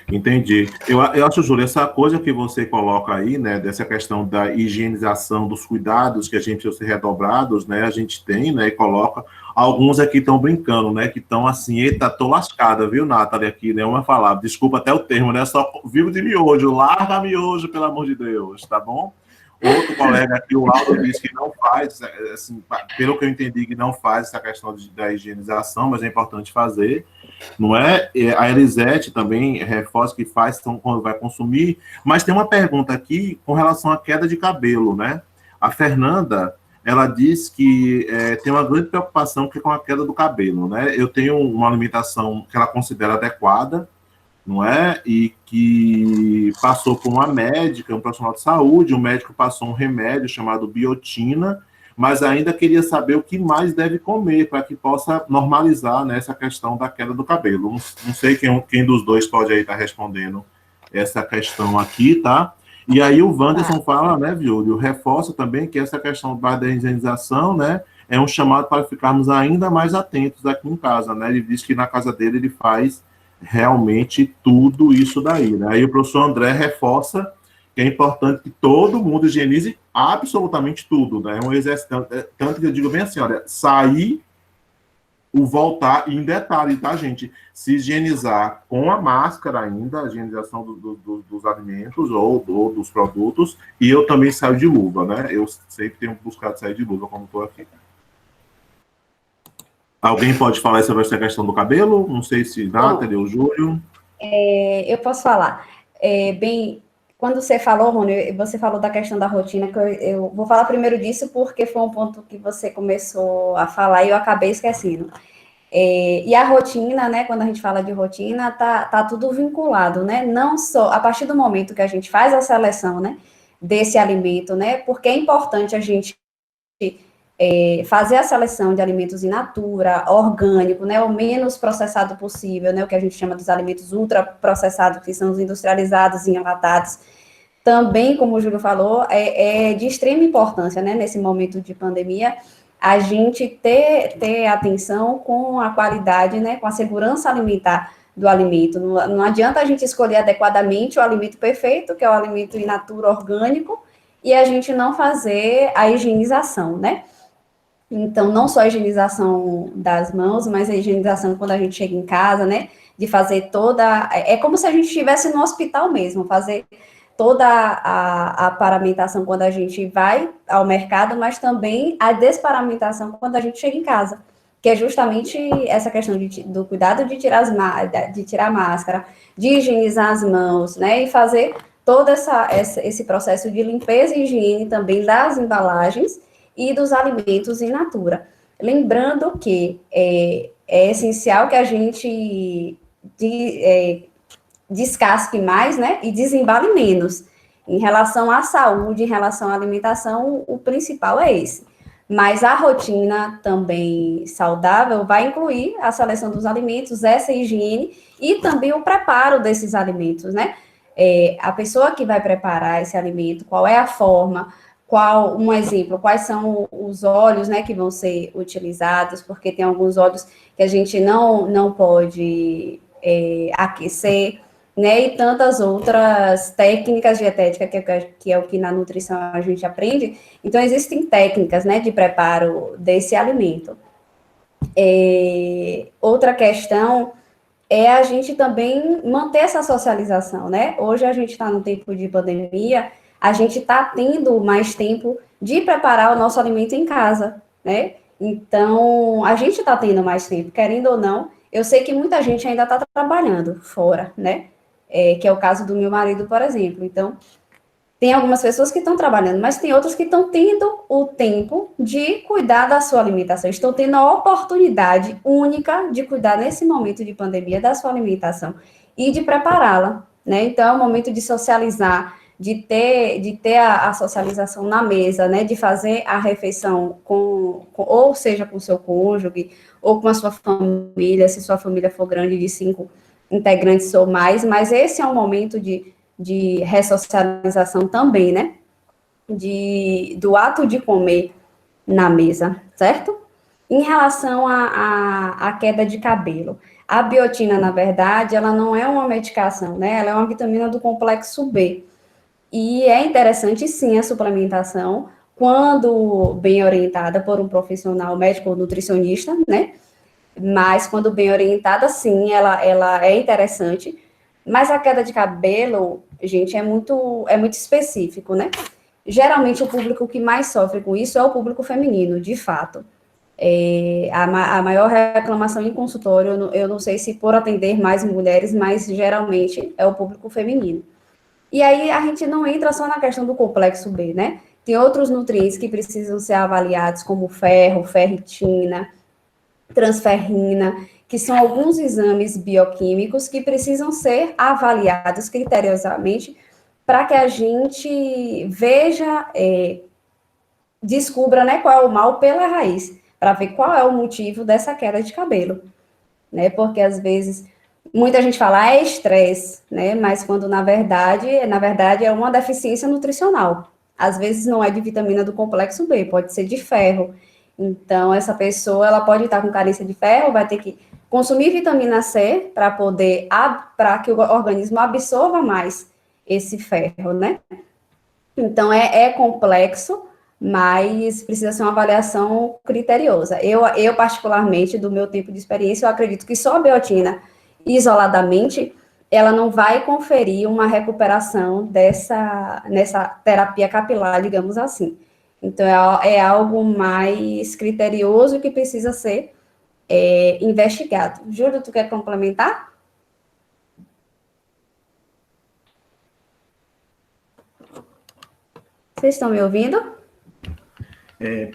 Entendi. Eu acho, Júlio, essa coisa que você coloca aí, né, dessa questão da higienização, dos cuidados que a gente precisa ser redobrados, né, a gente tem, né, e coloca. Alguns aqui estão brincando, né, que estão assim, eita, tô lascada, viu, Nathalie, aqui, né, uma palavra, desculpa até o termo, né, só vivo de miojo, larga miojo, pelo amor de Deus, tá bom? Outro colega aqui, o Aldo, disse que não faz, assim, pelo que eu entendi, que não faz essa questão da higienização, mas é importante fazer, não é? A Elisete também reforça que faz quando vai consumir, mas tem uma pergunta aqui com relação à queda de cabelo, né? A Fernanda, ela diz que tem uma grande preocupação com a queda do cabelo, né? Eu tenho uma alimentação que ela considera adequada, não é? E que passou por uma médica, um profissional de saúde, o médico passou um remédio chamado biotina, mas ainda queria saber o que mais deve comer para que possa normalizar, né, essa questão da queda do cabelo. Não sei quem dos dois pode aí estar respondendo essa questão aqui, tá? E aí o Wanderson fala, né, Júlio, reforça também que essa questão da higienização, né, é um chamado para ficarmos ainda mais atentos aqui em casa, né? Ele diz que na casa dele ele faz realmente tudo isso daí, né? Aí o professor André reforça que é importante que todo mundo higienize absolutamente tudo, né? É um exercício, tanto que eu digo bem assim, olha, sair, o voltar, e em detalhe, tá, gente? Se higienizar com a máscara ainda, a higienização dos alimentos ou dos produtos, e eu também saio de luva, né? Eu sempre tenho buscado sair de luva quando estou aqui. Alguém pode falar sobre essa questão do cabelo? Não sei se Nathalie ou Júlio. Eu posso falar. Quando você falou, Rony, você falou da questão da rotina, que eu vou falar primeiro disso, porque foi um ponto que você começou a falar e eu acabei esquecendo. E a rotina, né, quando a gente fala de rotina, tá tudo vinculado, né? Não só a partir do momento que a gente faz a seleção, né, desse alimento, né? Porque é importante a gente fazer a seleção de alimentos in natura, orgânico, né, o menos processado possível, né, o que a gente chama dos alimentos ultraprocessados, que são os industrializados e enlatados. Também, como o Júlio falou, é de extrema importância, né, nesse momento de pandemia, a gente ter atenção com a qualidade, né, com a segurança alimentar do alimento. Não adianta a gente escolher adequadamente o alimento perfeito, que é o alimento in natura orgânico, e a gente não fazer a higienização, né? Então, não só a higienização das mãos, mas a higienização quando a gente chega em casa, né? De fazer toda... É como se a gente estivesse no hospital mesmo, fazer toda a paramentação quando a gente vai ao mercado, mas também a desparamentação quando a gente chega em casa, que é justamente essa questão do cuidado de tirar a máscara, de higienizar as mãos, né? E fazer todo esse processo de limpeza e higiene também das embalagens e dos alimentos in natura. Lembrando que é essencial que a gente descasque mais, né, e desembale menos. Em relação à saúde, em relação à alimentação, o principal é esse. Mas a rotina também saudável vai incluir a seleção dos alimentos, essa higiene e também o preparo desses alimentos, né? A pessoa que vai preparar esse alimento, qual é a forma, um exemplo, quais são os óleos, né, que vão ser utilizados, porque tem alguns óleos que a gente não pode aquecer, né, e tantas outras técnicas dietéticas, que é o que na nutrição a gente aprende. Então, existem técnicas, né, de preparo desse alimento. Outra questão é a gente também manter essa socialização, né? Hoje a gente está no tempo de pandemia, a gente está tendo mais tempo de preparar o nosso alimento em casa, né? Então, a gente está tendo mais tempo, querendo ou não. Eu sei que muita gente ainda está trabalhando fora, né? Que é o caso do meu marido, por exemplo. Então, tem algumas pessoas que estão trabalhando, mas tem outras que estão tendo o tempo de cuidar da sua alimentação, estão tendo a oportunidade única de cuidar nesse momento de pandemia da sua alimentação e de prepará-la, né? Então, é o momento de socializar, de ter a socialização na mesa, né? De fazer a refeição ou seja, com o seu cônjuge, ou com a sua família, se sua família for grande, de 5 integrantes ou mais, mas esse é um momento de ressocialização também, né? Do ato de comer na mesa, certo? Em relação à queda de cabelo, a biotina, na verdade, ela não é uma medicação, né? Ela é uma vitamina do complexo B. E é interessante, sim, a suplementação, quando bem orientada por um profissional médico ou nutricionista, né? Mas quando bem orientada, sim, ela é interessante. Mas a queda de cabelo, gente, é muito específico, né? Geralmente, o público que mais sofre com isso é o público feminino, de fato. A maior reclamação em consultório, eu não sei se por atender mais mulheres, mas geralmente é o público feminino. E aí, a gente não entra só na questão do complexo B, né? Tem outros nutrientes que precisam ser avaliados, como ferro, ferritina, transferrina, que são alguns exames bioquímicos que precisam ser avaliados criteriosamente para que a gente veja, descubra, né, qual é o mal pela raiz, para ver qual é o motivo dessa queda de cabelo, né? Porque às vezes muita gente fala é estresse, né? Mas quando na verdade é uma deficiência nutricional. Às vezes não é de vitamina do complexo B, pode ser de ferro. Então, essa pessoa, ela pode estar com carência de ferro, vai ter que consumir vitamina C para que o organismo absorva mais esse ferro, né? Então, é complexo, mas precisa ser uma avaliação criteriosa. Eu, particularmente, do meu tempo de experiência, eu acredito que só a biotina, isoladamente, ela não vai conferir uma recuperação nessa terapia capilar, digamos assim. Então, é algo mais criterioso que precisa ser investigado. Júlio, tu quer complementar? Vocês estão me ouvindo?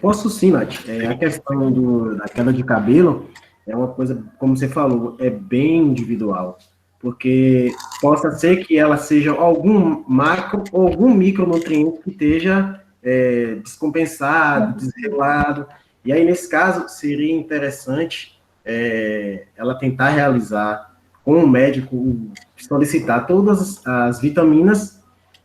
Posso sim, Nath. A questão da queda de cabelo é uma coisa, como você falou, é bem individual. Porque possa ser que ela seja algum macro ou algum micronutriente que esteja descompensado, desregulado. E aí, nesse caso, seria interessante ela tentar realizar com o médico, solicitar todas as vitaminas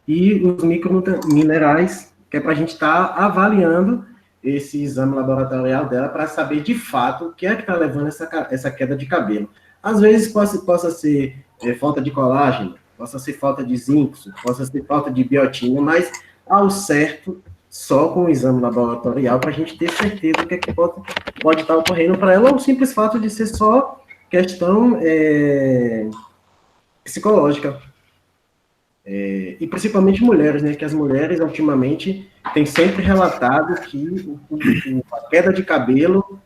e os microminerais, que é para a gente estar avaliando esse exame laboratorial dela para saber de fato o que é que está levando essa queda de cabelo. Às vezes possa ser falta de colágeno, possa ser falta de zinco, possa ser falta de biotina, mas ao certo, só com o exame laboratorial, para a gente ter certeza do que, é que pode estar ocorrendo para ela, ou o simples fato de ser só questão psicológica. E principalmente mulheres, né? Que as mulheres, ultimamente, têm sempre relatado que a queda de cabelo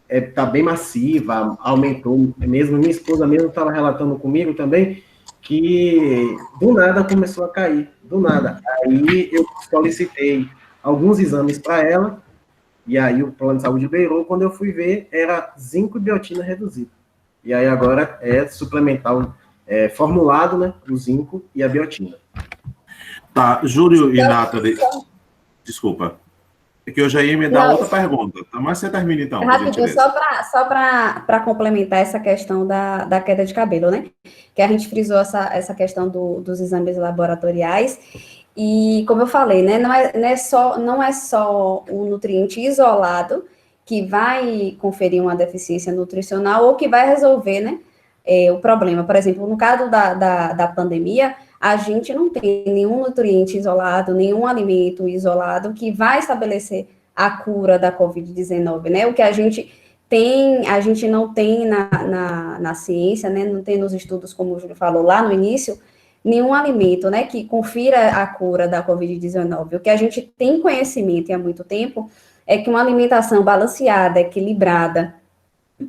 está bem massiva, aumentou. Mesmo minha esposa mesmo estava relatando comigo também que do nada começou a cair, do nada. Aí eu solicitei alguns exames para ela, e aí o plano de saúde liberou. Quando eu fui ver, era zinco e biotina reduzido. E aí agora é suplementar, formulado, né, o zinco e a biotina. Tá, Júlio e Nathalie, desculpa. É que eu já ia me dar outra pergunta, tá? Mas você termina então. Rapidinho, só para complementar essa questão da queda de cabelo, né? Que a gente frisou essa questão dos exames laboratoriais. E, como eu falei, né? Não é só um nutriente isolado que vai conferir uma deficiência nutricional ou que vai resolver, né? O problema. Por exemplo, no caso da pandemia, a gente não tem nenhum nutriente isolado, nenhum alimento isolado que vai estabelecer a cura da Covid-19, né? O que a gente não tem na ciência, né? Não tem nos estudos, como o Júlio falou lá no início, nenhum alimento, né, que confira a cura da Covid-19. O que a gente tem conhecimento há muito tempo é que uma alimentação balanceada, equilibrada,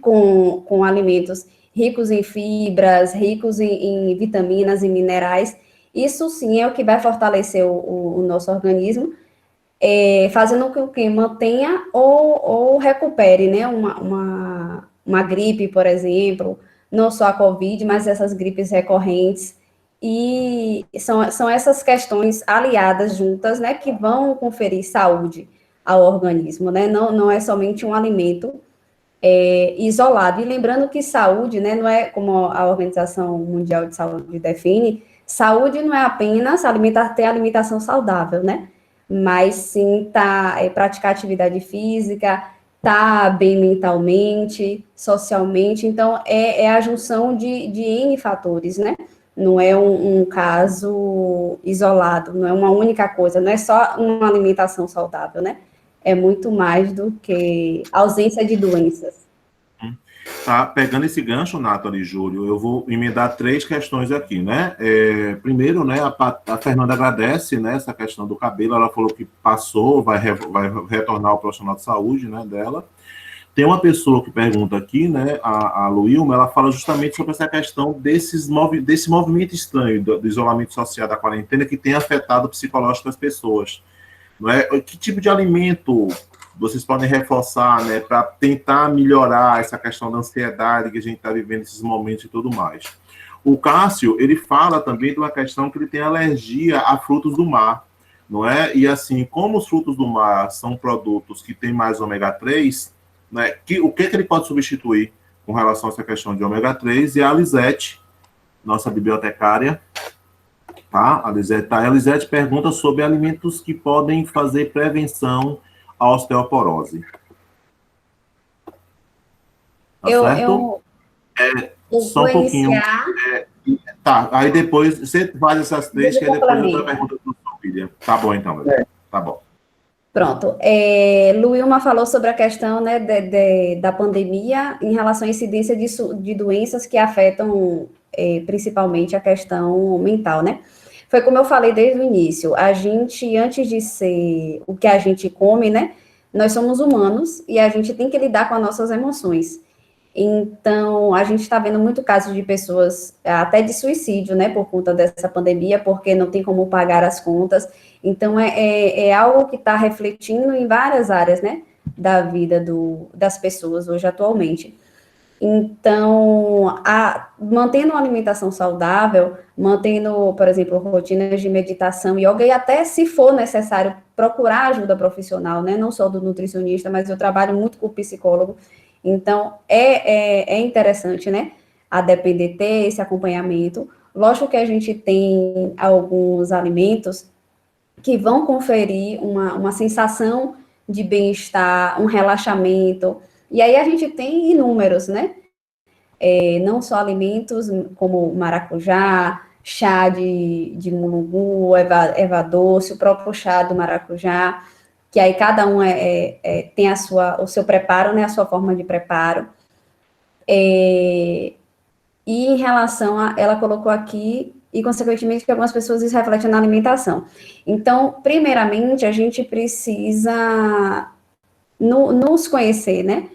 com alimentos ricos em fibras, ricos em vitaminas e minerais, isso sim é o que vai fortalecer o nosso organismo, fazendo com que mantenha ou recupere, né, uma gripe, por exemplo, não só a Covid, mas essas gripes recorrentes, e são essas questões aliadas juntas, né, que vão conferir saúde ao organismo, né, não é somente um alimento isolado. E lembrando que saúde, né, não é como a Organização Mundial de Saúde define, saúde não é apenas ter alimentação saudável, né, mas sim praticar atividade física, bem mentalmente, socialmente. Então, é a junção de N fatores, né, não é um caso isolado, não é uma única coisa, não é só uma alimentação saudável, né, é muito mais do que ausência de doenças. Tá, pegando esse gancho, Nathalie e Júlio, eu vou emendar 3 questões aqui, né? Primeiro, né, a Fernanda agradece, né, essa questão do cabelo, ela falou que passou, vai retornar ao profissional de saúde, né, dela. Tem uma pessoa que pergunta aqui, né, a Luilma, ela fala justamente sobre essa questão desse movimento estranho do isolamento social, da quarentena, que tem afetado o psicológico das pessoas. Não é? Que tipo de alimento vocês podem reforçar, né, para tentar melhorar essa questão da ansiedade que a gente está vivendo nesses momentos e tudo mais? O Cássio, ele fala também de uma questão que ele tem alergia a frutos do mar, não é? E assim, como os frutos do mar são produtos que têm mais ômega 3, né, o que ele pode substituir com relação a essa questão de ômega 3? E a Lisete, nossa bibliotecária, tá? A Lisete pergunta sobre alimentos que podem fazer prevenção à osteoporose. Tá certo? Só um pouquinho. Tá, aí depois você faz essas 3, que aí depois outra pergunta para o William. Tá bom, então. Tá bom. Pronto. Luilma falou sobre a questão, né, da pandemia em relação à incidência de doenças que afetam principalmente a questão mental, né? Foi como eu falei desde o início, a gente, antes de ser o que a gente come, né, nós somos humanos e a gente tem que lidar com as nossas emoções. Então, a gente está vendo muito caso de pessoas, até de suicídio, né, por conta dessa pandemia, porque não tem como pagar as contas. Então, é algo que está refletindo em várias áreas, né, da vida das pessoas hoje, atualmente. Então, mantendo uma alimentação saudável, mantendo, por exemplo, rotinas de meditação, yoga, e até, se for necessário, procurar ajuda profissional, né, não só do nutricionista, mas eu trabalho muito com o psicólogo. Então, é interessante, né, a depender ter esse acompanhamento. Lógico que a gente tem alguns alimentos que vão conferir uma sensação de bem-estar, um relaxamento, e aí a gente tem inúmeros, né, não só alimentos como maracujá, chá de mulungu, erva doce, o próprio chá do maracujá, que aí cada um tem o seu preparo, né, a sua forma de preparo. E em relação ela colocou aqui, e consequentemente que algumas pessoas isso reflete na alimentação. Então, primeiramente, a gente precisa nos conhecer, né,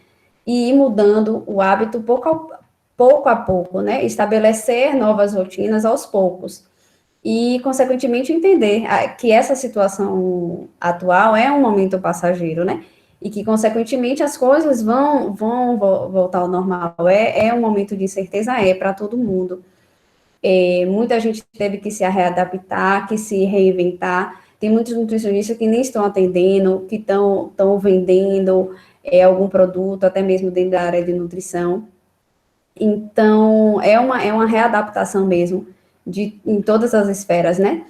e ir mudando o hábito pouco a pouco, né, estabelecer novas rotinas aos poucos. E, consequentemente, entender que essa situação atual é um momento passageiro, né? E que, consequentemente, as coisas vão voltar ao normal. É um momento de incerteza, para todo mundo. Muita gente teve que se readaptar, que se reinventar. Tem muitos nutricionistas que nem estão atendendo, que estão vendendo algum produto, até mesmo dentro da área de nutrição. Então, é uma readaptação mesmo, em todas as esferas, né?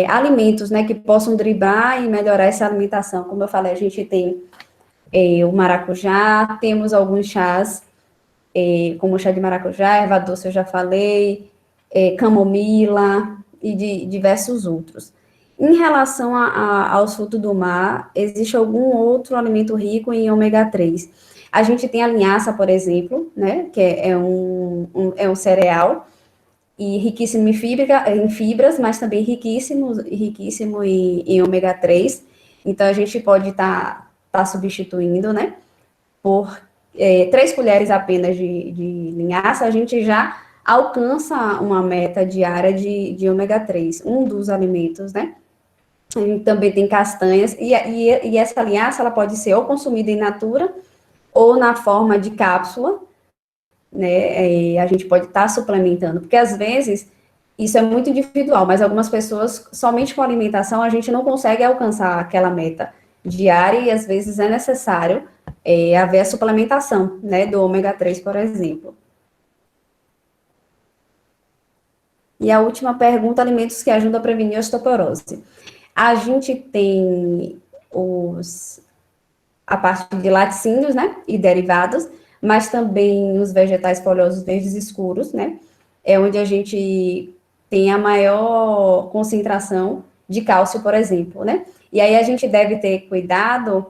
Alimentos, né, que possam driblar e melhorar essa alimentação. Como eu falei, a gente tem o maracujá, temos alguns chás, como o chá de maracujá, erva doce, eu já falei, camomila e de diversos outros. Em relação aos frutos do mar, existe algum outro alimento rico em ômega 3? A gente tem a linhaça, por exemplo, né, que é um cereal, e riquíssimo em fibras, mas também riquíssimo em ômega 3. Então, a gente pode tá substituindo, né, por 3 colheres apenas de linhaça, a gente já alcança uma meta diária de ômega 3, um dos alimentos, né. A gente também tem castanhas, e essa linhaça, ela pode ser ou consumida in natura, ou na forma de cápsula, né, a gente pode estar suplementando, porque às vezes isso é muito individual, mas algumas pessoas, somente com alimentação, a gente não consegue alcançar aquela meta diária, e às vezes é necessário haver a suplementação, né, do ômega 3, por exemplo. E a última pergunta, alimentos que ajudam a prevenir a osteoporose. A gente tem a parte de laticínios, né, e derivados, mas também os vegetais folhosos verdes escuros, né, onde a gente tem a maior concentração de cálcio, por exemplo, né, e aí a gente deve ter cuidado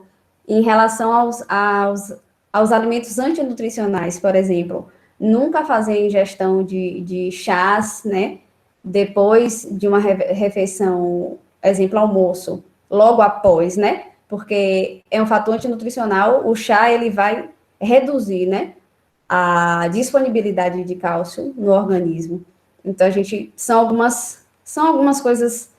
em relação aos alimentos antinutricionais, por exemplo, nunca fazer ingestão de chás, né, depois de uma refeição, exemplo, almoço, logo após, né, porque é um fator antinutricional, o chá, ele vai reduzir, né, a disponibilidade de cálcio no organismo. Então, são algumas coisas,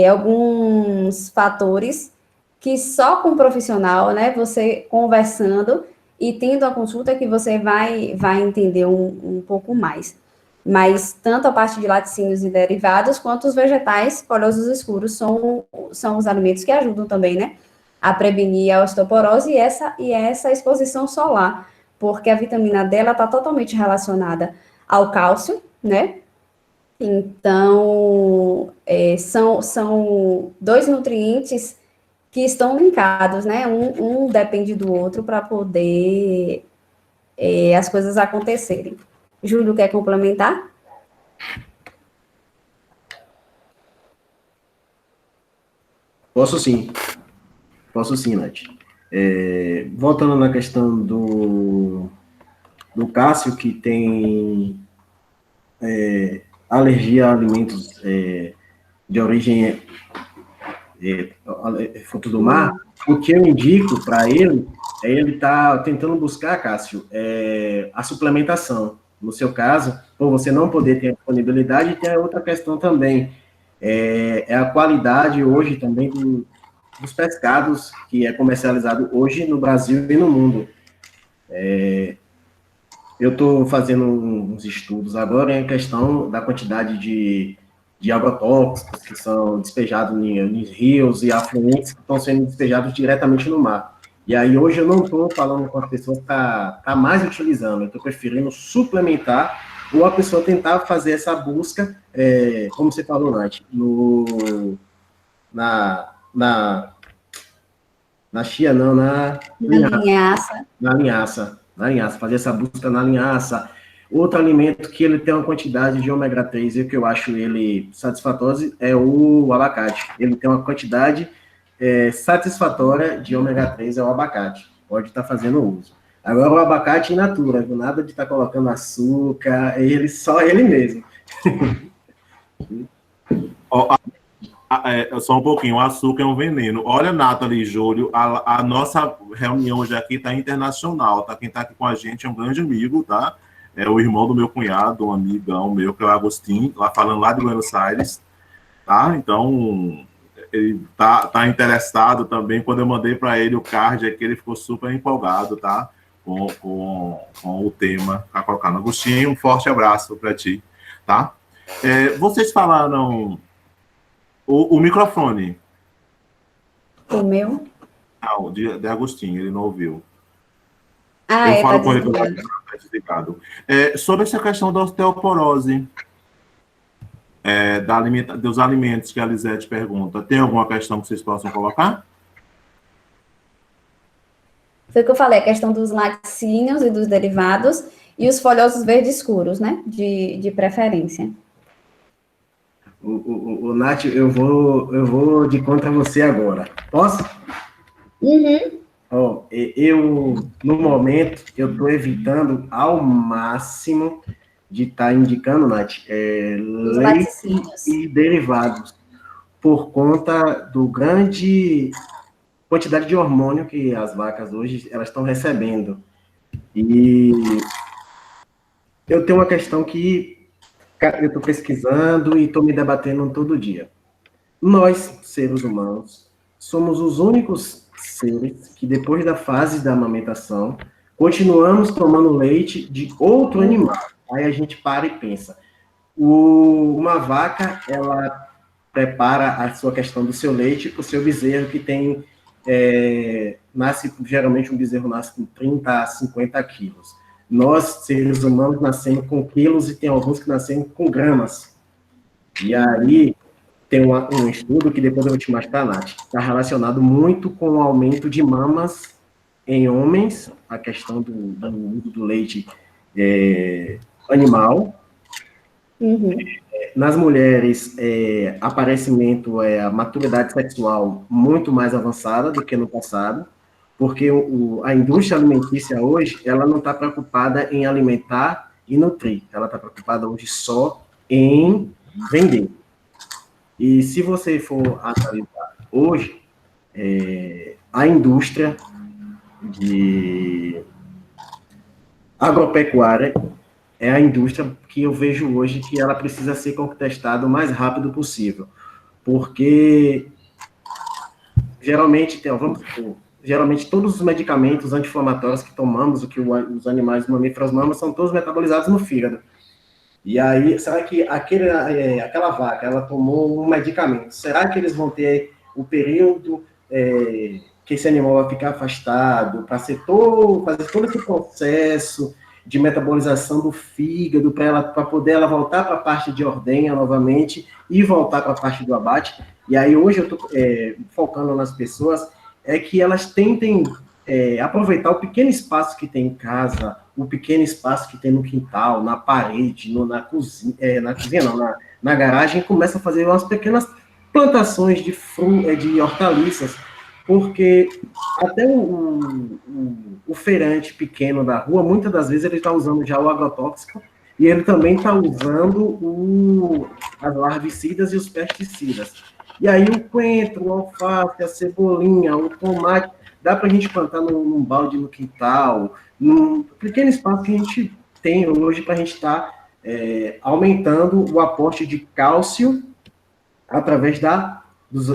alguns fatores que só com o profissional, né, você conversando e tendo a consulta que você vai entender um pouco mais. Mas tanto a parte de laticínios e derivados, quanto os vegetais folhosos escuros são os alimentos que ajudam também, né, a prevenir a osteoporose e essa exposição solar, porque a vitamina D está totalmente relacionada ao cálcio, né? Então, são 2 nutrientes que estão linkados, né? Um depende do outro para poder as coisas acontecerem. Júlio, quer complementar? Posso sim, Nath. Voltando na questão do Cássio, que tem alergia a alimentos de origem fruto do mar, o que eu indico para ele é ele estar tentando buscar, Cássio, a suplementação. No seu caso, por você não poder ter a disponibilidade, tem a outra questão também, a qualidade hoje também dos pescados que é comercializado hoje no Brasil e no mundo. Eu estou fazendo uns estudos agora em questão da quantidade de agrotóxicos que são despejados em rios e afluentes que estão sendo despejados diretamente no mar. E aí hoje eu não estou falando com as pessoas que tá mais utilizando, eu estou preferindo suplementar ou a pessoa tentar fazer essa busca, como você falou, Nath, na chia, não, na linhaça. Na linhaça, fazer essa busca na linhaça. Outro alimento que ele tem uma quantidade de ômega 3 e que eu acho ele satisfatório é o abacate. Ele tem uma quantidade satisfatória de ômega 3 é o abacate. Pode estar fazendo uso. Agora o abacate in natura, nada de estar colocando açúcar, só ele mesmo. Só um pouquinho, o açúcar é um veneno. Olha, Nathalie e Júlio, a nossa reunião hoje aqui está internacional, tá? Quem está aqui com a gente é um grande amigo, tá? É o irmão do meu cunhado, um amigão meu, que é o Agostinho, lá falando lá de Buenos Aires, tá? Então, ele tá interessado também. Quando eu mandei para ele o card aqui, ele ficou super empolgado, tá? Com o tema para colocar no Agostinho. Um forte abraço para ti, tá? Vocês falaram o microfone. O meu? Não, de Agostinho, ele não ouviu. Eu falo com ele tá desligado. Sobre essa questão da osteoporose, dos alimentos que a Lisete pergunta, tem alguma questão que vocês possam colocar? Foi o que eu falei, a questão dos laticínios e dos derivados, e os folhosos verdes escuros, né? De preferência. O Nath, eu vou de contra você agora. Posso? Uhum. No momento, eu estou evitando ao máximo de estar indicando, Nath, leite e derivados, por conta do grande quantidade de hormônio que as vacas hoje elas estão recebendo. E eu tenho uma questão que eu estou pesquisando e estou me debatendo todo dia. Nós, seres humanos, somos os únicos seres que, depois da fase da amamentação, continuamos tomando leite de outro animal. Aí a gente para e pensa. Uma vaca, ela prepara a sua questão do seu leite para o seu bezerro, que tem... geralmente um bezerro nasce com 30 a 50 quilos. Nós, seres humanos, nascemos com quilos e tem alguns que nascem com gramas. E aí, tem um estudo que depois eu vou te mostrar, Nath, está relacionado muito com o aumento de mamas em homens, a questão do uso do leite animal. Uhum. Nas mulheres, aparecimento, a maturidade sexual muito mais avançada do que no passado, porque a indústria alimentícia hoje, ela não está preocupada em alimentar e nutrir, ela está preocupada hoje só em vender. E se você for analisar hoje, a indústria de agropecuária é a indústria que eu vejo hoje que ela precisa ser contestada o mais rápido possível, porque geralmente todos os medicamentos anti-inflamatórios que tomamos, o que os animais mamíferos mamam, são todos metabolizados no fígado. E aí, será que aquela vaca, ela tomou um medicamento? Será que eles vão ter o período que esse animal vai ficar afastado, para fazer todo esse processo de metabolização do fígado, para poder ela voltar para a parte de ordenha novamente e voltar para a parte do abate? E aí, hoje, eu estou focando nas pessoas, que elas tentem aproveitar o pequeno espaço que tem em casa, o pequeno espaço que tem no quintal, na parede, na cozinha, na garagem, e começa a fazer umas pequenas plantações de hortaliças, porque até o feirante pequeno da rua, muitas das vezes ele está usando já o agrotóxico, e ele também está usando as larvicidas e os pesticidas. E aí o coentro, o alface, a cebolinha, o tomate, dá para a gente plantar num balde no quintal, num pequeno espaço que a gente tem hoje para a gente estar aumentando o aporte de cálcio através dos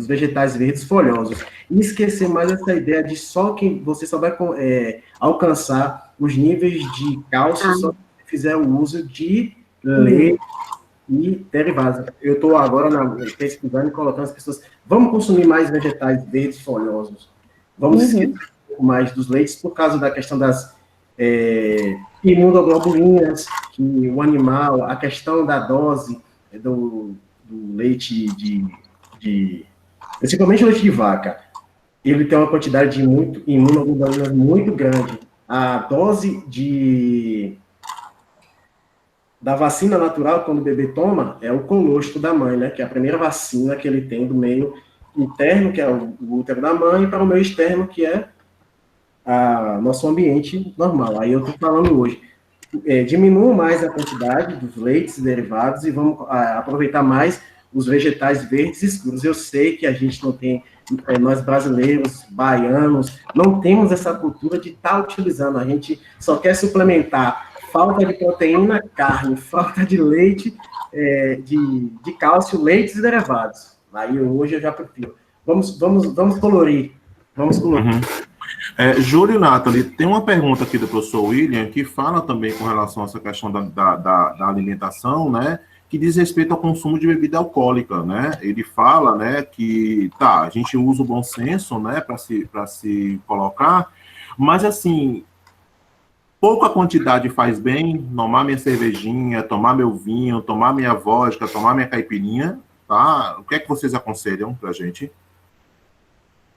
vegetais verdes folhosos. E esquecer mais essa ideia de que você só vai alcançar os níveis de cálcio só se você fizer o uso de leite e derivados. Eu estou agora pesquisando e colocando as pessoas, vamos consumir mais vegetais verdes folhosos, vamos esquecer um pouco mais dos leites por causa da questão das imunoglobulinas, que o animal, a questão da dose do leite principalmente o leite de vaca, ele tem uma quantidade de imunoglobulinas muito grande. a dose da vacina natural, quando o bebê toma, é o colostro da mãe, né? Que é a primeira vacina que ele tem do meio interno, que é o útero da mãe, para o meio externo, que é nosso ambiente normal. Aí eu estou falando hoje, diminua mais a quantidade dos leites derivados e vamos aproveitar mais os vegetais verdes escuros. Eu sei que a gente não tem, nós brasileiros, baianos, não temos essa cultura de estar utilizando, a gente só quer suplementar falta de proteína, carne, falta de leite, de cálcio, leites derivados. Aí hoje eu já prefiro. Vamos colorir. Vamos colorir. Júlio e Nathalie, tem uma pergunta aqui do professor William, que fala também com relação a essa questão da alimentação, né, que diz respeito ao consumo de bebida alcoólica, né, ele fala, né, que, a gente usa o bom senso, né, para se colocar, mas, assim, pouca quantidade faz bem, tomar minha cervejinha, tomar meu vinho, tomar minha vodka, tomar minha caipirinha, tá, o que é que vocês aconselham pra gente?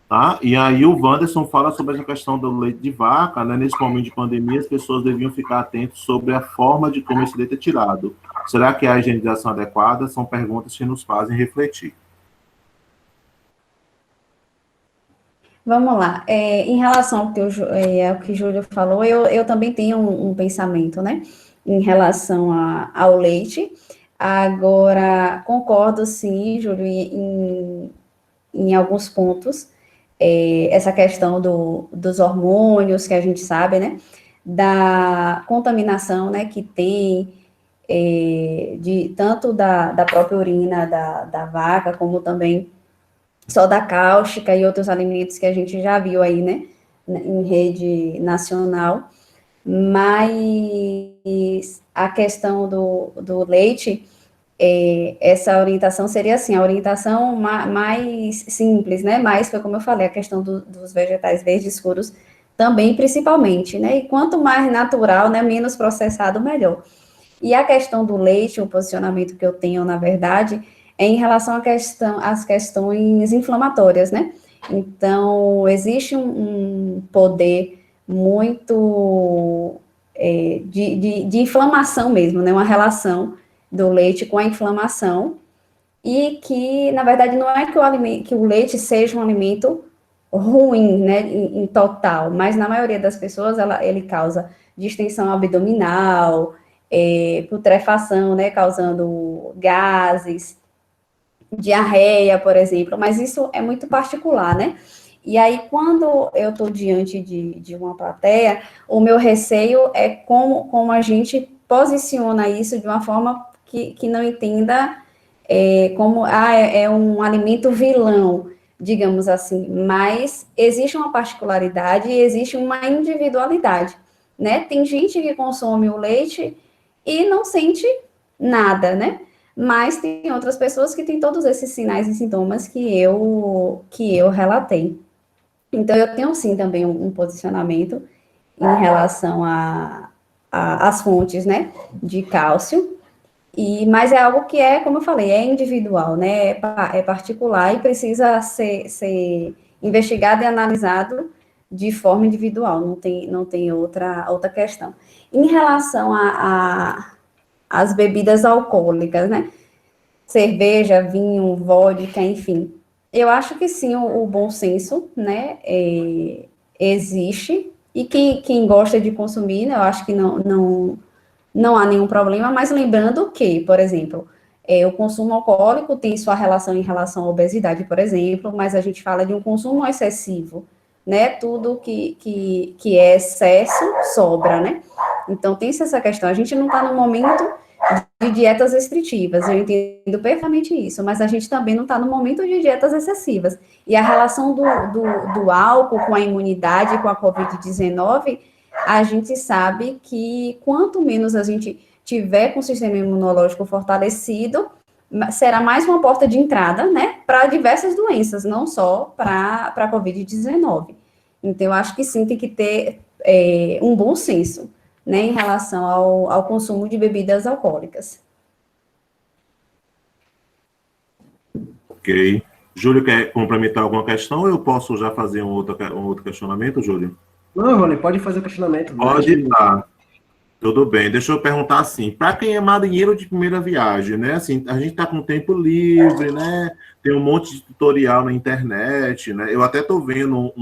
Tá? E aí o Wanderson fala sobre essa questão do leite de vaca, né? Nesse momento de pandemia, as pessoas deviam ficar atentas sobre a forma de como esse leite é tirado. Será que a higienização adequada? São perguntas que nos fazem refletir. Vamos lá. Em relação ao que o Júlio falou, eu também tenho um pensamento, né? Em relação ao leite. Agora, concordo, sim, Júlio, em alguns pontos. Essa questão dos hormônios, que a gente sabe, né? Da contaminação, né? Que tem, tanto da própria urina da vaca, como também soda cáustica e outros alimentos que a gente já viu aí, né? Em rede nacional. Mas a questão do leite, essa orientação seria assim, a orientação mais simples, né, mais, foi como eu falei, a questão dos vegetais verdes escuros também, principalmente, né, e quanto mais natural, né, menos processado, melhor. E a questão do leite, o posicionamento que eu tenho, na verdade, é em relação às questões inflamatórias, né, então, existe um poder muito de inflamação mesmo, né, uma relação do leite com a inflamação, e que, na verdade, não é que o leite seja um alimento ruim, né, em total, mas na maioria das pessoas ele causa distensão abdominal, putrefação, né, causando gases, diarreia, por exemplo, mas isso é muito particular, né? E aí, quando eu estou diante de uma plateia, o meu receio é como a gente posiciona isso de uma forma que não entenda como é um alimento vilão, digamos assim, mas existe uma particularidade e existe uma individualidade, né? Tem gente que consome o leite e não sente nada, né? Mas tem outras pessoas que têm todos esses sinais e sintomas que eu relatei. Então, eu tenho, sim, também um posicionamento em relação às fontes, né, de cálcio, mas é algo que como eu falei, é individual, né, é particular e precisa ser investigado e analisado de forma individual, não tem outra questão. Em relação às bebidas alcoólicas, né, cerveja, vinho, vodka, enfim, eu acho que sim, o bom senso, né, existe, e quem gosta de consumir, né, eu acho que não há nenhum problema, mas lembrando que, por exemplo, o consumo alcoólico tem sua relação em relação à obesidade, por exemplo, mas a gente fala de um consumo excessivo, né, tudo que é excesso sobra, né, então tem essa questão, a gente não está no momento de dietas restritivas, eu entendo perfeitamente isso, mas a gente também não está no momento de dietas excessivas. E a relação do álcool com a imunidade, com a Covid-19, a gente sabe que quanto menos a gente tiver com o sistema imunológico fortalecido, será mais uma porta de entrada, né, para diversas doenças, não só para a Covid-19. Então, eu acho que sim, tem que ter um bom senso, né, em relação ao consumo de bebidas alcoólicas. Ok. Júlio, quer complementar alguma questão ou eu posso já fazer um outro questionamento, Júlio? Não, Rony, pode fazer o questionamento. Pode estar. Tudo bem, deixa eu perguntar assim, para quem é marinheiro de primeira viagem, né? Assim, a gente está com tempo livre, né? Tem um monte de tutorial na internet, né? Eu até estou vendo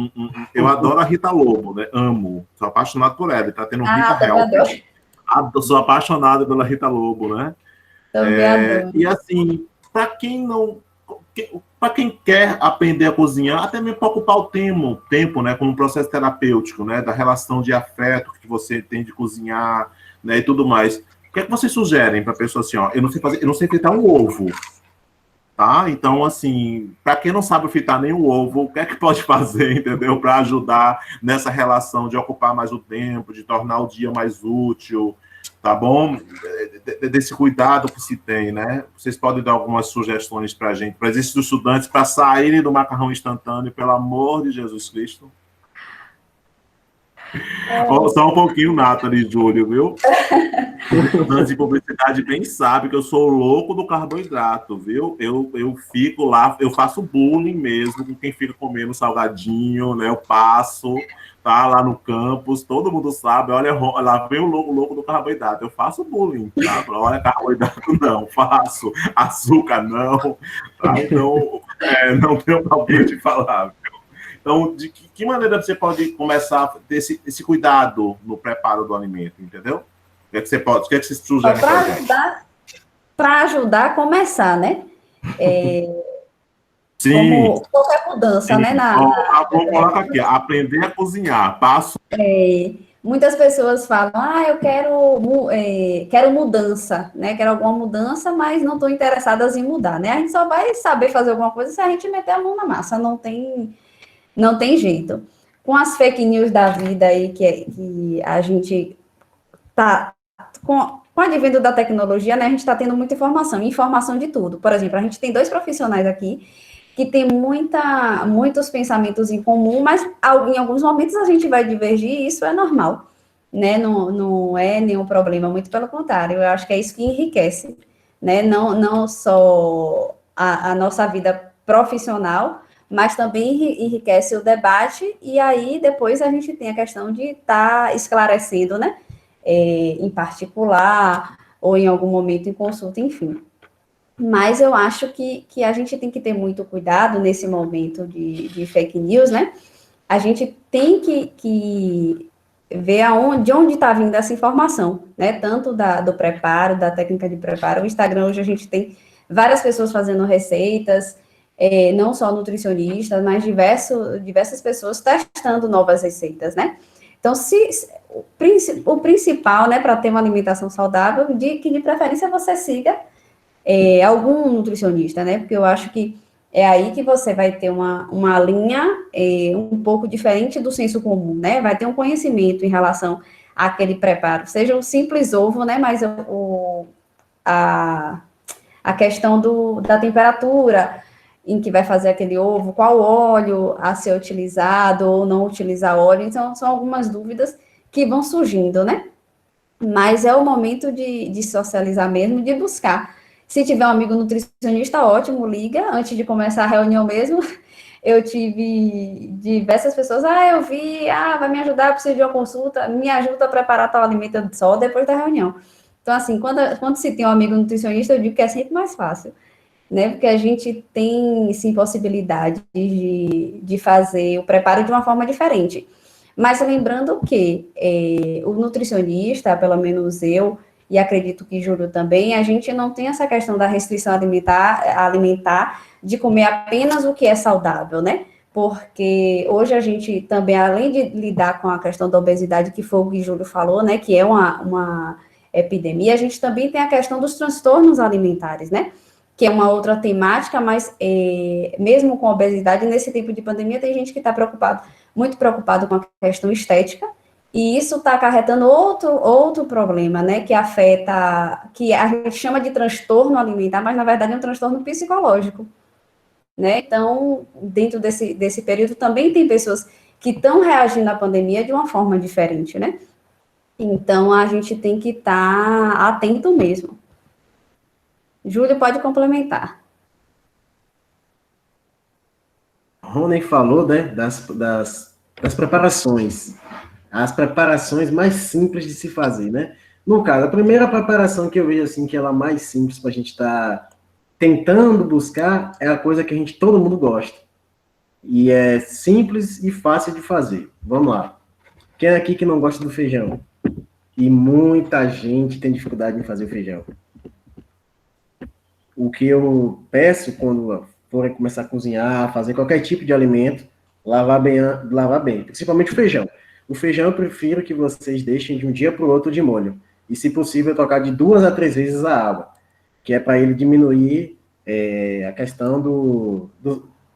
eu adoro a Rita Lobo, né? Amo, sou apaixonado por ela. Está tendo um Rita também Help. adoro. Sou apaixonado pela Rita Lobo, né? Também adoro. E assim, para quem não, para quem quer aprender a cozinhar, até mesmo para ocupar o tempo, né, como um processo terapêutico, né, da relação de afeto que você tem de cozinhar, né, e tudo mais. O que é que vocês sugerem para a pessoa assim, ó, eu não sei fritar um ovo, tá? Então, assim, para quem não sabe fritar nem o ovo, o que é que pode fazer, entendeu? Para ajudar nessa relação de ocupar mais o tempo, de tornar o dia mais útil, tá bom? Desse cuidado que se tem, né? Vocês podem dar algumas sugestões para a gente, para esses estudantes, para saírem do macarrão instantâneo, pelo amor de Jesus Cristo. Só um pouquinho, Nathalie e Júlio, viu? Antes de publicidade, bem sabe que eu sou louco do carboidrato, viu? Eu fico lá, eu faço bullying mesmo com quem fica comendo salgadinho, né? Eu passo, tá? Lá no campus, todo mundo sabe, olha, lá vem o louco do carboidrato. Eu faço bullying, tá? Olha, carboidrato não, faço. Açúcar não, tá? Então, não tenho problema de falar. Então, de que maneira você pode começar a ter esse cuidado no preparo do alimento, entendeu? O que é que você pode, o que é que você sugere para a gente? Para ajudar a começar, né? Sim. Como qualquer mudança, Sim. né? Vou colocar aqui, aprender a cozinhar, passo. Muitas pessoas falam, eu quero mudança, né? Quero alguma mudança, mas não estou interessadas em mudar, né? A gente só vai saber fazer alguma coisa se a gente meter a mão na massa, não tem jeito. Com as fake news da vida aí, que a gente tá com o advento da tecnologia, né, a gente está tendo muita informação de tudo. Por exemplo, a gente tem 2 profissionais aqui que tem muitos pensamentos em comum, mas em alguns momentos a gente vai divergir e isso é normal, né? Não é nenhum problema, muito pelo contrário, eu acho que é isso que enriquece, né? Não só a nossa vida profissional, mas também enriquece o debate, e aí depois a gente tem a questão de estar esclarecendo, né? Em particular, ou em algum momento em consulta, enfim. Mas eu acho que a gente tem que ter muito cuidado nesse momento de fake news, né? A gente tem que ver de onde está vindo essa informação, né? Tanto do preparo, da técnica de preparo. O Instagram hoje a gente tem várias pessoas fazendo receitas, não só nutricionistas, mas diversas pessoas testando novas receitas, né? Então, o principal, né, para ter uma alimentação saudável, que de preferência você siga algum nutricionista, né? Porque eu acho que é aí que você vai ter uma linha um pouco diferente do senso comum, né? Vai ter um conhecimento em relação àquele preparo, seja o simples ovo, né? Mas a questão da temperatura em que vai fazer aquele ovo, qual óleo a ser utilizado ou não utilizar óleo. Então, são algumas dúvidas que vão surgindo, né? Mas é o momento de socializar mesmo, de buscar. Se tiver um amigo nutricionista, ótimo, liga. Antes de começar a reunião mesmo, eu tive diversas pessoas, eu vi, vai me ajudar, eu preciso de uma consulta, me ajuda a preparar tal alimento só depois da reunião. Então, assim, quando se tem um amigo nutricionista, eu digo que é sempre mais fácil, né? Porque a gente tem, sim, possibilidade de fazer o preparo de uma forma diferente. Mas lembrando que o nutricionista, pelo menos eu, e acredito que Júlio também, a gente não tem essa questão da restrição alimentar de comer apenas o que é saudável, né? Porque hoje a gente também, além de lidar com a questão da obesidade, que foi o que Júlio falou, né? Que é uma epidemia, a gente também tem a questão dos transtornos alimentares, né? Que é uma outra temática, mas mesmo com a obesidade, nesse tempo de pandemia, tem gente que está muito preocupado com a questão estética, e isso está acarretando outro problema, né, que afeta, que a gente chama de transtorno alimentar, mas na verdade é um transtorno psicológico, né? Então, dentro desse período, também tem pessoas que estão reagindo à pandemia de uma forma diferente, né? Então, a gente tem que estar atento mesmo. Júlio pode complementar. Rony falou, né, das das preparações. As preparações mais simples de se fazer, né? No caso, a primeira preparação que eu vejo assim, que ela é mais simples para a gente estar tentando buscar, é a coisa que todo mundo gosta. E é simples e fácil de fazer. Vamos lá. Quem é aqui que não gosta do feijão? E muita gente tem dificuldade em fazer o feijão. O que eu peço quando forem começar a cozinhar, fazer qualquer tipo de alimento, lavar bem, principalmente o feijão. O feijão eu prefiro que vocês deixem de um dia para o outro de molho. E, se possível, trocar de 2 a 3 vezes a água, que é para ele diminuir a questão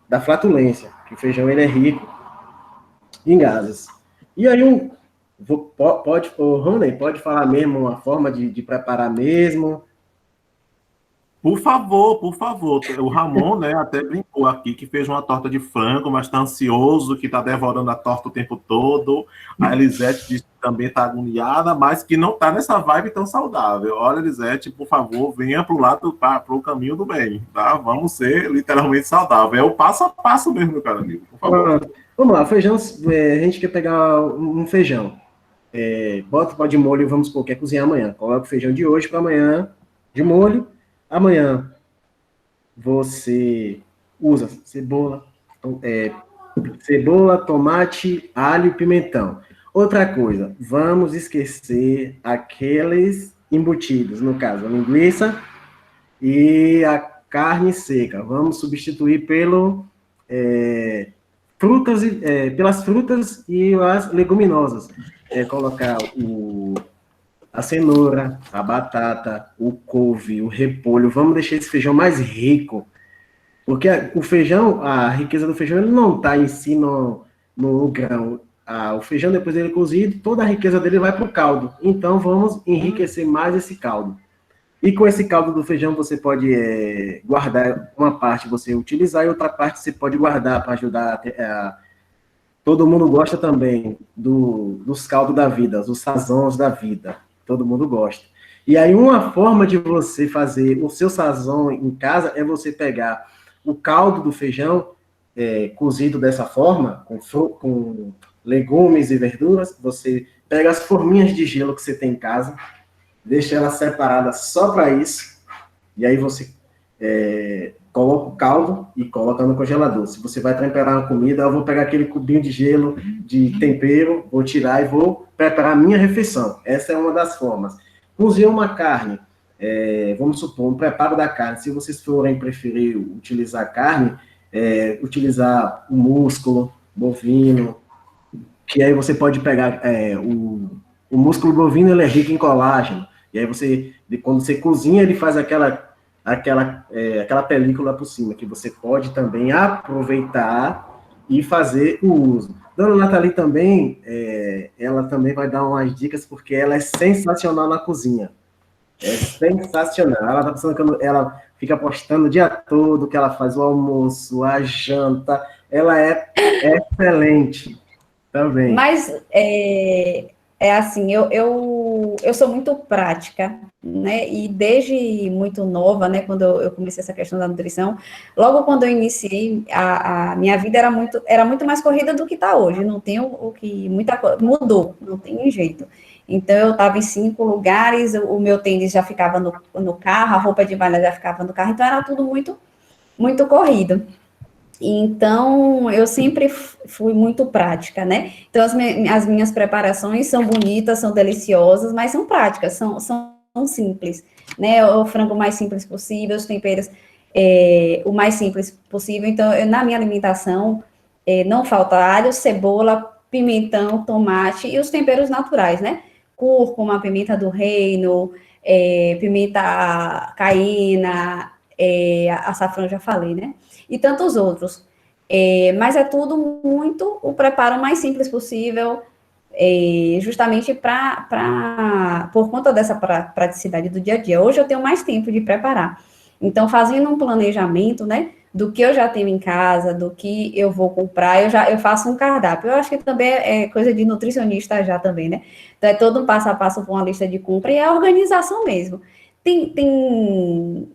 da flatulência, que o feijão ele é rico em gases. E aí, o Rony, pode falar mesmo uma forma de preparar mesmo? Por favor, por favor. O Ramon, né, até brincou aqui que fez uma torta de frango, mas está ansioso, que está devorando a torta o tempo todo. A Elisete disse que também está agoniada, mas que não está nessa vibe tão saudável. Olha, Elisete, por favor, venha para o lado, para o caminho do bem, tá? Vamos ser literalmente saudável. É o passo a passo mesmo, meu caro amigo, por favor. Vamos lá, feijão, a gente quer pegar um feijão. Bota de molho, vamos supor, quer cozinhar amanhã. Coloca o feijão de hoje para amanhã de molho. Amanhã você usa cebola, tomate, alho e pimentão. Outra coisa, vamos esquecer aqueles embutidos, no caso, a linguiça e a carne seca. Vamos substituir pelas frutas e as leguminosas. Colocar a cenoura, a batata, o couve, o repolho. Vamos deixar esse feijão mais rico. Porque o feijão, a riqueza do feijão, ele não está em si no grão. O feijão, depois dele cozido, toda a riqueza dele vai para o caldo. Então, vamos enriquecer mais esse caldo. E com esse caldo do feijão, você pode guardar uma parte, você utilizar, e outra parte você pode guardar para ajudar todo mundo gosta também dos caldos da vida, dos sazons da vida. Todo mundo gosta. E aí, uma forma de você fazer o seu sazon em casa é você pegar o caldo do feijão cozido dessa forma, com legumes e verduras, você pega as forminhas de gelo que você tem em casa, deixa elas separadas só para isso, e aí você coloca o caldo e coloca no congelador. Se você vai temperar uma comida, eu vou pegar aquele cubinho de gelo de tempero, vou tirar e vou preparar a minha refeição. Essa é uma das formas. Cozinhar uma carne, vamos supor, um preparo da carne. Se vocês forem preferir utilizar carne, utilizar o músculo bovino, que aí você pode pegar o músculo bovino, ele é rico em colágeno. E aí quando você cozinha, ele faz aquela película por cima, que você pode também aproveitar e fazer o uso. Dona Nathalie também, ela também vai dar umas dicas, porque ela é sensacional na cozinha. É sensacional. Ela tá pensando que ela fica postando o dia todo, que ela faz o almoço, a janta. Ela é excelente também. Mas assim, eu sou muito prática, né? E desde muito nova, né? Quando eu comecei essa questão da nutrição, logo quando eu iniciei, a minha vida era muito mais corrida do que está hoje. Não tem muita coisa mudou, não tem jeito. Então, eu estava em 5 lugares, o meu tênis já ficava no carro, a roupa de malha já ficava no carro, então era tudo muito, muito corrido. Então, eu sempre fui muito prática, né? Então, as minhas preparações são bonitas, são deliciosas, mas são práticas, são simples, né? O frango mais simples possível, os temperos o mais simples possível. Então, na minha alimentação, não falta alho, cebola, pimentão, tomate e os temperos naturais, né? Cúrcuma, pimenta do reino, pimenta caína, açafrão, já falei, né? E tantos outros. Mas é tudo muito o preparo mais simples possível, justamente por conta dessa praticidade do dia a dia. Hoje eu tenho mais tempo de preparar. Então, fazendo um planejamento, né, do que eu já tenho em casa, do que eu vou comprar, eu faço um cardápio. Eu acho que também é coisa de nutricionista já também, né? Então, é todo um passo a passo com uma lista de compra e é a organização mesmo. Tem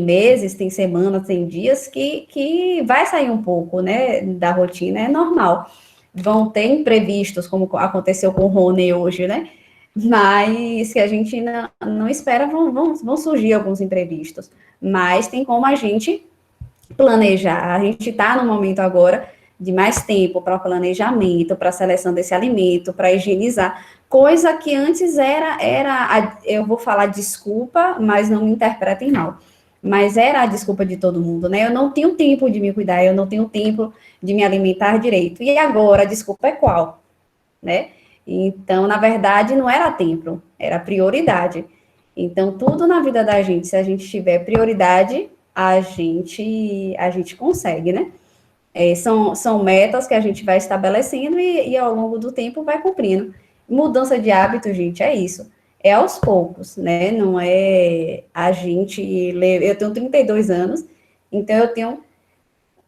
meses, tem semanas, tem dias que vai sair um pouco, né, da rotina, é normal. vão ter imprevistos, como aconteceu com o Rony hoje, né? Mas que a gente não espera, vão surgir alguns imprevistos. Mas tem como a gente planejar. A gente está no momento agora de mais tempo para planejamento, para seleção desse alimento, para higienizar, coisa que antes eu vou falar desculpa, mas não me interpretem mal, mas era a desculpa de todo mundo, né? Eu não tenho tempo de me cuidar, eu não tenho tempo de me alimentar direito. E agora a desculpa é qual, né? Então, na verdade, não era tempo, era prioridade. Então, tudo na vida da gente, se a gente tiver prioridade, a gente consegue, né? São metas que a gente vai estabelecendo e ao longo do tempo vai cumprindo. Mudança de hábito, gente, é isso. É aos poucos, né? Não é a gente... Eu tenho 32 anos, então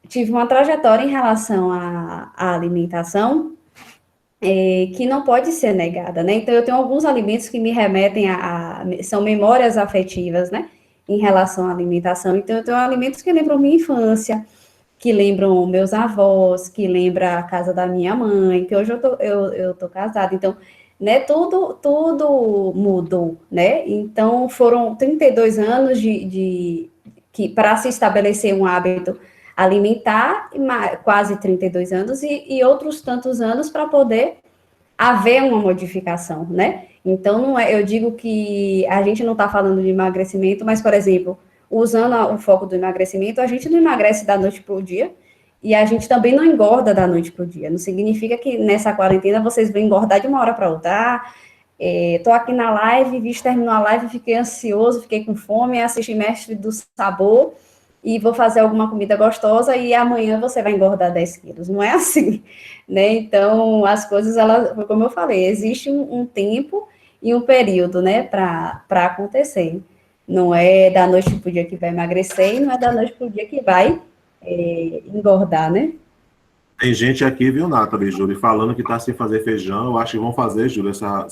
tive uma trajetória em relação à alimentação que não pode ser negada, né? Então, eu tenho alguns alimentos que me remetem são memórias afetivas, né? Em relação à alimentação. Então, eu tenho alimentos que lembram minha infância, que lembram meus avós, que lembram a casa da minha mãe, que hoje eu tô casada. Então, né, tudo mudou, né? Então, foram 32 anos que para se estabelecer um hábito alimentar, quase 32 anos, e outros tantos anos para poder haver uma modificação, né? Então, não é, eu digo que a gente não está falando de emagrecimento, mas, por exemplo, usando o foco do emagrecimento, a gente não emagrece da noite para o dia, e a gente também não engorda da noite para o dia. Não significa que nessa quarentena vocês vão engordar de uma hora para outra. Tô aqui na live, terminou a live, fiquei ansioso, fiquei com fome, assisti Mestre do Sabor, e vou fazer alguma comida gostosa, e amanhã você vai engordar 10 quilos. Não é assim, né? Então, as coisas, como eu falei, existe um tempo e um período, né, para acontecer. Não é da noite para o dia que vai emagrecer, e não é da noite para o dia que vai engordar, né? Tem gente aqui, viu, Nathalie, Júlio, falando que está sem fazer feijão. Eu acho que vão fazer, Júlio, essa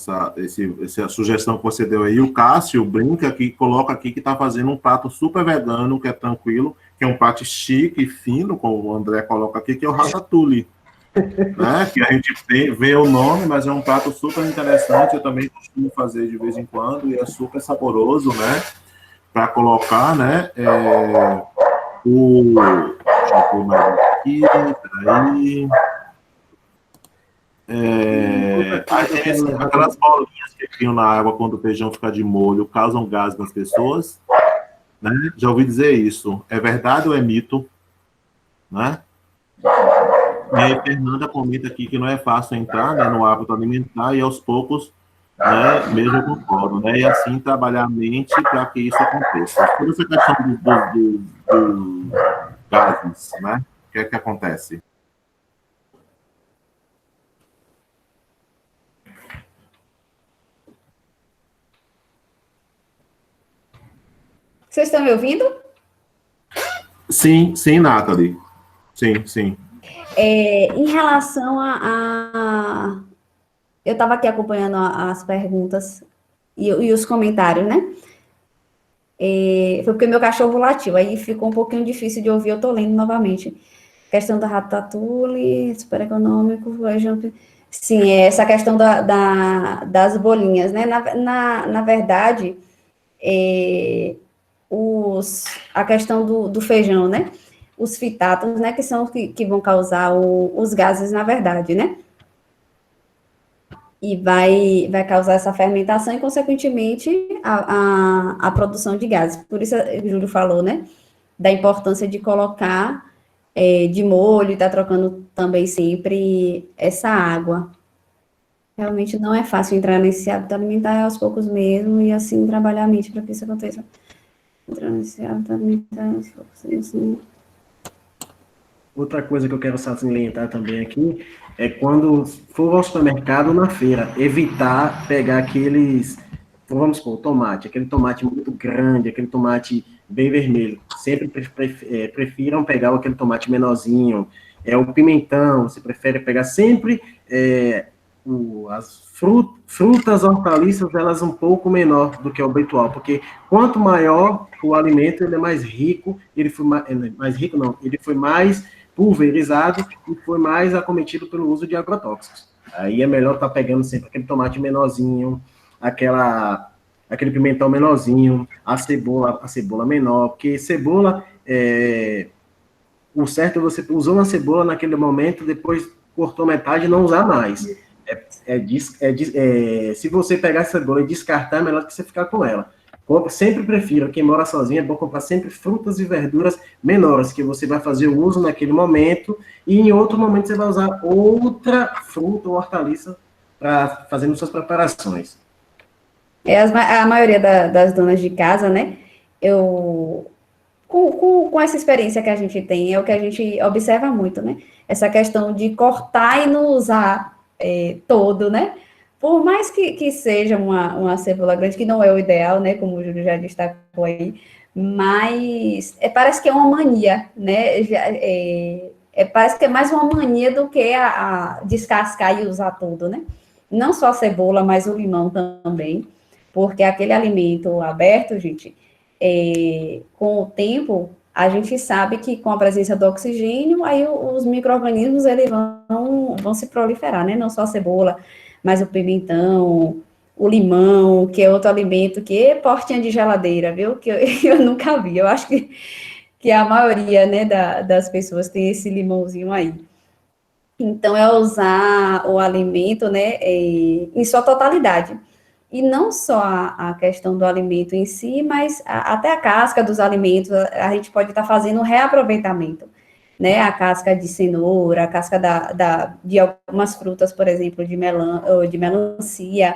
sugestão que você deu aí. O Cássio brinca aqui, coloca aqui que está fazendo um prato super vegano, que é tranquilo, que é um prato chique e fino, como o André coloca aqui, que é o ratatouille. Né? Que a gente vê o nome, mas é um prato super interessante. Eu também costumo fazer de vez em quando, e é super saboroso, né? Para colocar, né? Deixa eu pôr mais aqui, peraí. Aquelas bolinhas que criam na água quando o feijão fica de molho causam gás nas pessoas, né? Já ouvi dizer isso. É verdade ou é mito? Né? E aí, Fernanda comenta aqui que não é fácil entrar, né, no hábito alimentar, e aos poucos, né, mesmo eu concordo, né? E assim trabalhar a mente para que isso aconteça. Toda essa questão dos gases, né? O que é que acontece? Vocês estão me ouvindo? Sim, Nathalie. Sim. Em relação eu estava aqui acompanhando as perguntas e os comentários, né? Foi porque meu cachorro latiu, aí ficou um pouquinho difícil de ouvir, eu estou lendo novamente. Questão da ratatouille, super econômico, sim, essa questão das bolinhas, né? Na verdade, a questão do feijão, né? Os fitatos, né? Que são que vão causar os gases, na verdade, né? E vai causar essa fermentação e, consequentemente, a produção de gases. Por isso, o Júlio falou, né? Da importância de colocar de molho e tá trocando também sempre essa água. Realmente não é fácil entrar nesse hábito alimentar aos poucos mesmo e assim trabalhar a mente para que isso aconteça. Entrar nesse hábito alimentar aos poucos assim. Outra coisa que eu quero salientar também aqui é quando for ao supermercado ou na feira, evitar pegar aqueles, vamos supor, tomate, aquele tomate muito grande, aquele tomate bem vermelho. Sempre prefiram pegar aquele tomate menorzinho. O pimentão, você prefere pegar sempre as frutas hortaliças, elas um pouco menor do que o habitual, porque quanto maior o alimento, ele é mais rico, ele foi mais pulverizado e foi mais acometido pelo uso de agrotóxicos. Aí é melhor estar pegando sempre aquele tomate menorzinho, aquele pimentão menorzinho, a cebola menor, porque cebola, o certo é você usou uma cebola naquele momento, depois cortou metade e não usar mais. Se você pegar essa cebola e descartar, é melhor que você ficar com ela. Sempre prefiro, quem mora sozinho, é bom comprar sempre frutas e verduras menores, que você vai fazer o uso naquele momento, e em outro momento você vai usar outra fruta ou hortaliça para fazer suas preparações. A maioria das donas de casa, né, com essa experiência que a gente tem, é o que a gente observa muito, né, essa questão de cortar e não usar todo, né, por mais que seja uma cebola grande, que não é o ideal, né, como o Júlio já destacou aí, mas parece que é uma mania, né, parece que é mais uma mania do que a descascar e usar tudo, né, não só a cebola, mas o limão também, porque aquele alimento aberto, gente, com o tempo, a gente sabe que com a presença do oxigênio, aí os micro-organismos eles vão se proliferar, né, não só a cebola, mas o pimentão, o limão, que é outro alimento que é portinha de geladeira, viu? Que eu nunca vi. Eu acho que a maioria, né, das pessoas tem esse limãozinho aí. Então, é usar o alimento, né, em sua totalidade. E não só a questão do alimento em si, mas até a casca dos alimentos, a gente pode estar fazendo um reaproveitamento, né, a casca de cenoura, a casca de algumas frutas, por exemplo, de melancia.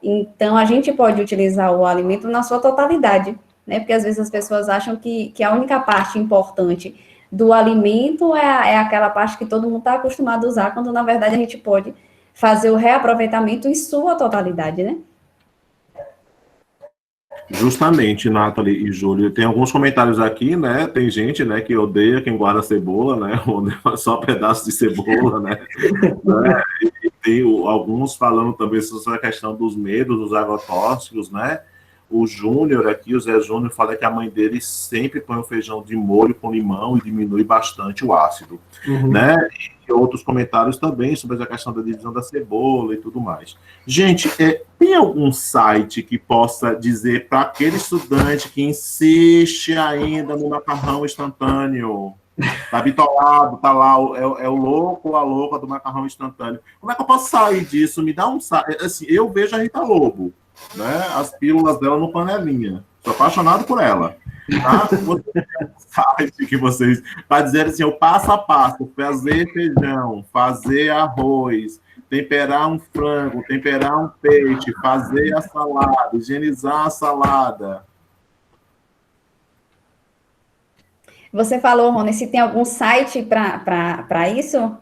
Então, a gente pode utilizar o alimento na sua totalidade, né, porque às vezes as pessoas acham que a única parte importante do alimento é aquela parte que todo mundo está acostumado a usar, quando, na verdade, a gente pode fazer o reaproveitamento em sua totalidade, né? Justamente, Nathalie e Júlio, tem alguns comentários aqui, né? Tem gente, né, que odeia quem guarda cebola, né? Só pedaço de cebola, né? E tem alguns falando também sobre a questão dos medos, dos agrotóxicos, né? O Júnior aqui, o Zé Júnior, fala que a mãe dele sempre põe o feijão de molho com limão e diminui bastante o ácido, né? E outros comentários também sobre a questão da divisão da cebola e tudo mais. Gente, tem algum site que possa dizer para aquele estudante que insiste ainda no macarrão instantâneo, tá bitolado, tá lá, é o louco ou a louca do macarrão instantâneo. Como é que eu posso sair disso? Me dá um site. Assim, eu vejo a Rita Lobo, né? As pílulas dela no panelinha. Sou apaixonado por ela. Tá? Você tem um site que vocês... Para dizer assim, o passo a passo, fazer feijão, fazer arroz, temperar um frango, temperar um peixe, fazer a salada, higienizar a salada. Você falou, Rony, se tem algum site para isso?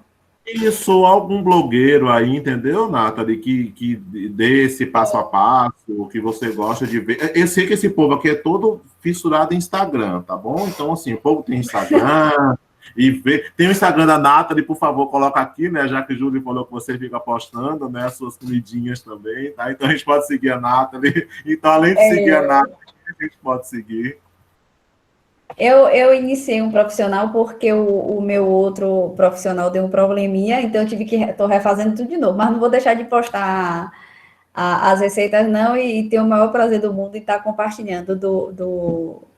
Isso, algum blogueiro aí, entendeu, Nathalie, que dê esse passo a passo, que você gosta de ver. Eu sei que esse povo aqui é todo fissurado em Instagram, tá bom? Então, assim, o povo tem Instagram e vê. Tem o Instagram da Nathalie, por favor, coloca aqui, né? Já que o Júlio falou que você fica postando, né? As suas comidinhas também, tá? Então, a gente pode seguir a Nathalie. Então, além de seguir a Nathalie, a gente pode seguir. Eu iniciei um profissional porque o meu outro profissional deu um probleminha, então eu tive que estou refazendo tudo de novo, mas não vou deixar de postar as receitas não e ter o maior prazer do mundo em estar compartilhando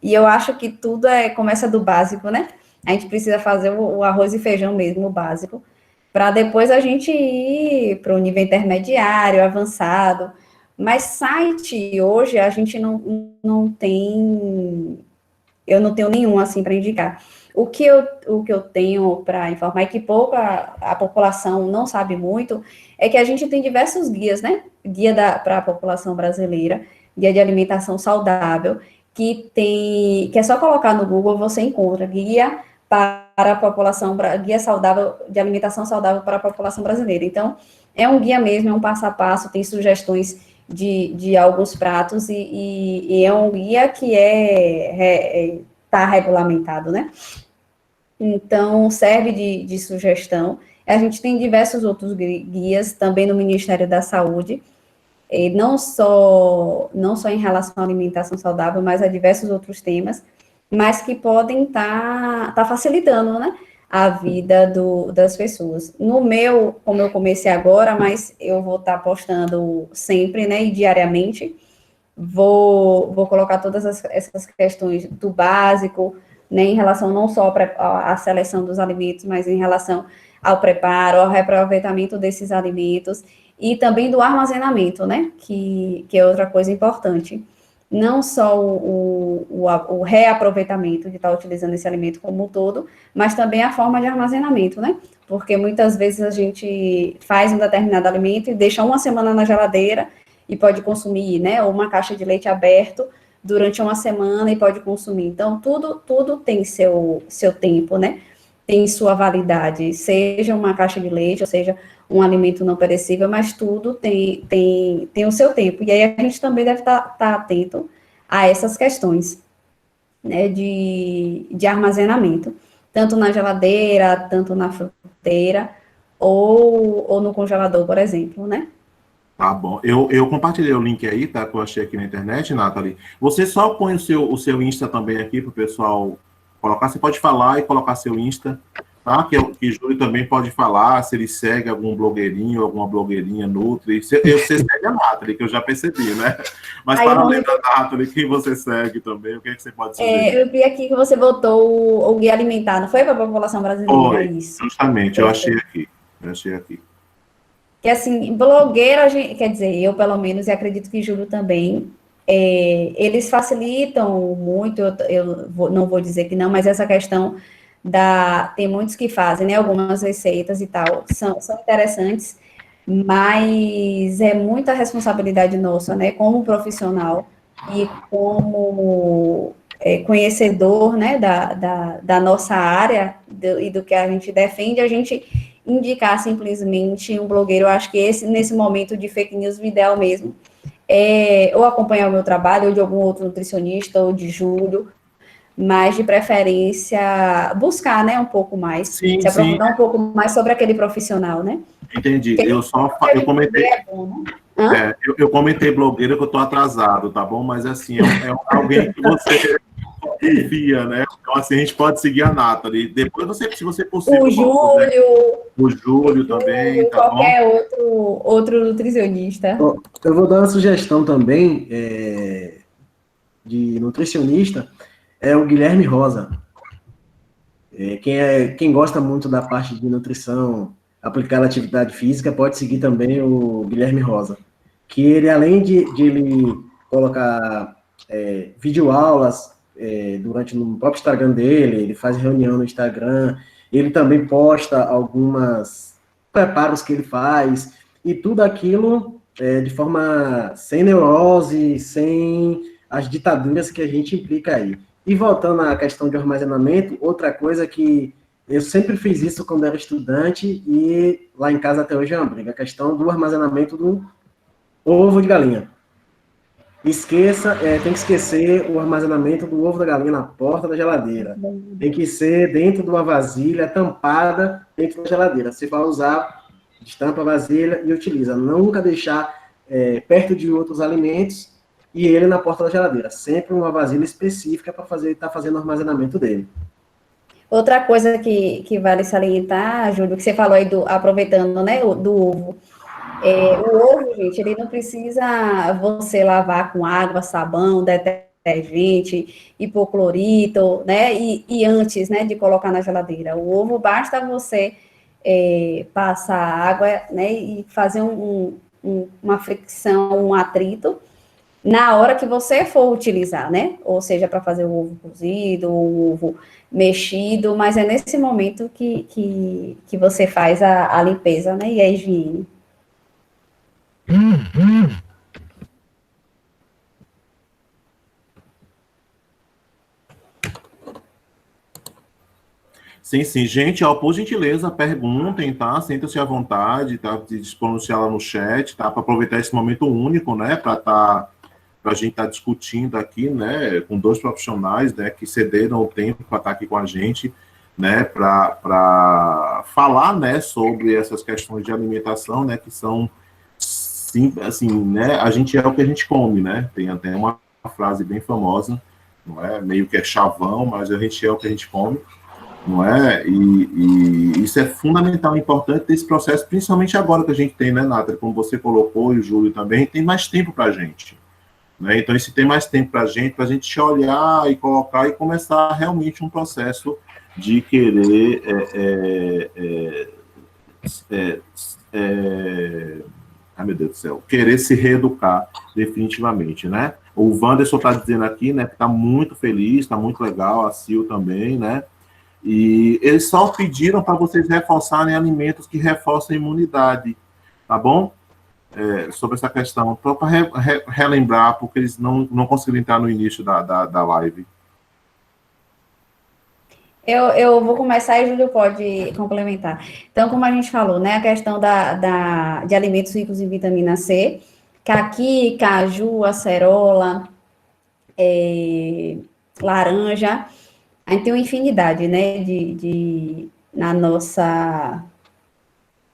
e eu acho que tudo começa do básico, né? A gente precisa fazer o arroz e feijão mesmo, o básico, para depois a gente ir para o nível intermediário, avançado. Mas site hoje a gente não tem. Eu não tenho nenhum, assim, para indicar. O que eu tenho para informar, e que pouca a população não sabe muito, é que a gente tem diversos guias, né? Guia para a população brasileira, guia de alimentação saudável, que é só colocar no Google, você encontra guia para a população, guia saudável, de alimentação saudável para a população brasileira. Então, é um guia mesmo, é um passo a passo, tem sugestões de alguns pratos e é um guia que está regulamentado, né? Então, serve de sugestão. A gente tem diversos outros guias, também no Ministério da Saúde, não só em relação à alimentação saudável, mas a diversos outros temas, mas que podem estar facilitando, né? a vida das pessoas. No meu, como eu comecei agora, mas eu vou estar postando sempre, né, e diariamente, vou colocar todas essas questões do básico, né, em relação não só à seleção dos alimentos, mas em relação ao preparo, ao reaproveitamento desses alimentos, e também do armazenamento, né, que é outra coisa importante. Não só o reaproveitamento de estar utilizando esse alimento como um todo, mas também a forma de armazenamento, né? Porque muitas vezes a gente faz um determinado alimento e deixa uma semana na geladeira e pode consumir, né? Ou uma caixa de leite aberto durante uma semana e pode consumir. Então, tudo tem seu tempo, né? Tem sua validade, seja uma caixa de leite, ou seja, um alimento não perecível, mas tudo tem o seu tempo. E aí a gente também deve estar atento a essas questões, né, de armazenamento, tanto na geladeira, tanto na fruteira, ou no congelador, por exemplo, né? Tá bom. Eu compartilhei o link aí, tá? Que eu achei aqui na internet, Nathalie. Você só põe o seu Insta também aqui para o pessoal colocar. Você pode falar e colocar seu Insta, tá? Que Júlio também pode falar, se ele segue algum blogueirinho, alguma blogueirinha Nutri. Você segue a Nathalie, que eu já percebi, né? Mas Aí, para além da Nathalie, quem você segue também, o que é que você pode sugerir? eu vi aqui que você botou o guia alimentar, não foi para a população brasileira, Foi, isso. justamente, eu achei aqui. Eu achei aqui. Que assim, blogueira, quer dizer, eu pelo menos, e acredito que Júlio também, eles facilitam muito, não vou dizer que não, mas essa questão tem muitos que fazem, né, algumas receitas e tal, são interessantes, mas é muita responsabilidade nossa, né, como profissional e como conhecedor, né, da nossa área e do que a gente defende, a gente indicar simplesmente um blogueiro. Eu acho que nesse momento de fake news, o ideal mesmo ou acompanhar o meu trabalho, ou de algum outro nutricionista, ou de Júlio, mas de preferência buscar, né, um pouco mais, Sim, se sim, aprofundar um pouco mais sobre aquele profissional, né? entendi. Porque Eu comentei. é bom, né? Hã? Eu comentei blogueira que eu tô atrasado, tá bom? Mas assim, alguém que você confia, né? Então, assim, a gente pode seguir a Nathalie. Depois se você possível, O Júlio, o Júlio também, tá bom? qualquer outro nutricionista. Eu vou dar uma sugestão também de nutricionista, é o Guilherme Rosa. Quem gosta muito da parte de nutrição aplicada à atividade física, pode seguir também o Guilherme Rosa. Que ele, além de ele colocar videoaulas durante no próprio Instagram dele, ele faz reunião no Instagram, ele também posta algumas preparos que ele faz, e tudo aquilo de forma sem neurose, sem as ditaduras que a gente implica aí. E voltando à questão de armazenamento, outra coisa que eu sempre fiz isso quando era estudante e lá em casa até hoje é uma briga, a questão do armazenamento do ovo de galinha. Tem que esquecer o armazenamento do ovo da galinha na porta da geladeira. Tem que ser dentro de uma vasilha tampada dentro da geladeira. Você vai usar, destampa a vasilha e utiliza. Nunca deixar perto de outros alimentos e ele na porta da geladeira. Sempre uma vasilha específica para estar fazendo o armazenamento dele. Outra coisa que vale salientar, Júlio, que você falou aí, aproveitando, né, do ovo. O ovo, gente, ele não precisa você lavar com água, sabão, detergente, hipoclorito, né, e antes, né, de colocar na geladeira. O ovo, basta você passar água, né, e fazer uma fricção, um atrito, na hora que você for utilizar, né? Ou seja, para fazer o ovo cozido, o ovo mexido, mas é nesse momento que você faz a limpeza, né? E a higiene. Sim, sim. Gente, ó, por gentileza, perguntem, tá? Sintam-se à vontade, tá? De se pronunciar lá no chat, tá? Para aproveitar esse momento único, né? Para a gente estar discutindo aqui, né? Com dois profissionais, né? Que cederam o tempo para estar aqui com a gente, né? Para falar, né? Sobre essas questões de alimentação, né? Que são, sim, assim, né? A gente é o que a gente come, né? Tem até uma frase bem famosa, não é? Meio que é chavão, mas a gente é o que a gente come. não é? E isso é fundamental, importante desse processo, principalmente agora que a gente tem, né, Nathalie, como você colocou, e o Júlio também, tem mais tempo para a gente. Né? Então, se tem mais tempo para a gente olhar e colocar e começar realmente um processo de querer ai, meu Deus do céu, querer se reeducar definitivamente, né? O Wanderson está dizendo aqui, né, que está muito feliz, está muito legal, a Sil também, né? E eles só pediram para vocês reforçarem alimentos que reforçam a imunidade, tá bom? Sobre essa questão, para relembrar, porque eles não conseguiram entrar no início da live. Eu vou começar e o Júlio pode complementar. Então, como a gente falou, né, a questão de alimentos ricos em vitamina C, caqui, caju, acerola, laranja, a gente tem uma infinidade, né, na nossa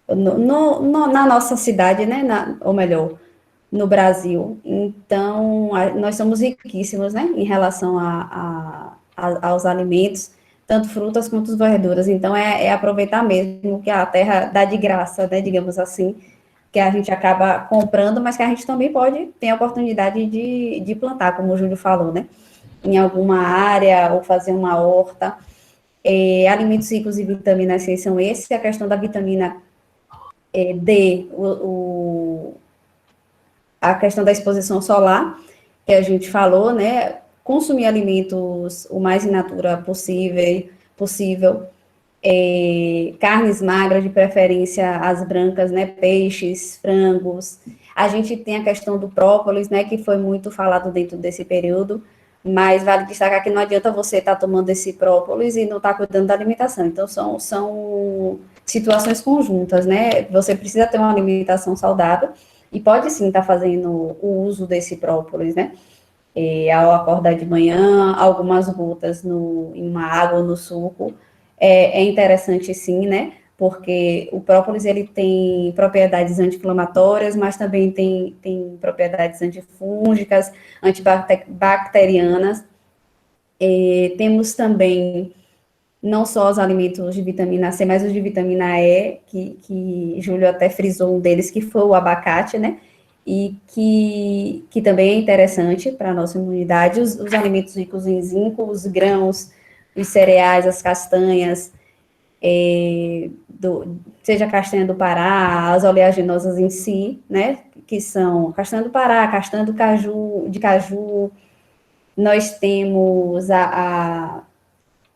na nossa cidade, né, ou melhor, no Brasil. Então, nós somos riquíssimos, né, em relação aos alimentos, tanto frutas quanto verduras. Então, é aproveitar mesmo que a terra dá de graça, né, digamos assim, que a gente acaba comprando, mas que a gente também ter a oportunidade de plantar, como o Júlio falou, né, em alguma área, ou fazer uma horta. Alimentos ricos em vitamina C são esses, a questão da vitamina D, a questão da exposição solar, que a gente falou, né, consumir alimentos o mais in natura possível, carnes magras, de preferência as brancas, né, peixes, frangos. A gente tem a questão do própolis, né, que foi muito falado dentro desse período, mas vale destacar que não adianta você estar tomando esse própolis e não estar cuidando da alimentação. Então, são situações conjuntas, né? Você precisa ter uma alimentação saudável e pode sim estar fazendo o uso desse própolis, né? Ao acordar de manhã, algumas gotas em uma água ou no suco, é interessante sim, né? Porque o própolis, ele tem propriedades anti-inflamatórias, mas também tem propriedades antifúngicas, antibacterianas. Temos também não só os alimentos de vitamina C, mas os de vitamina E, que Júlio até frisou um deles, que foi o abacate, né? E que também é interessante para a nossa imunidade. Os alimentos ricos em zinco, os grãos, os cereais, as castanhas, seja a castanha do Pará, as oleaginosas em si, né? Que são castanha do Pará, castanha de caju. Nós temos a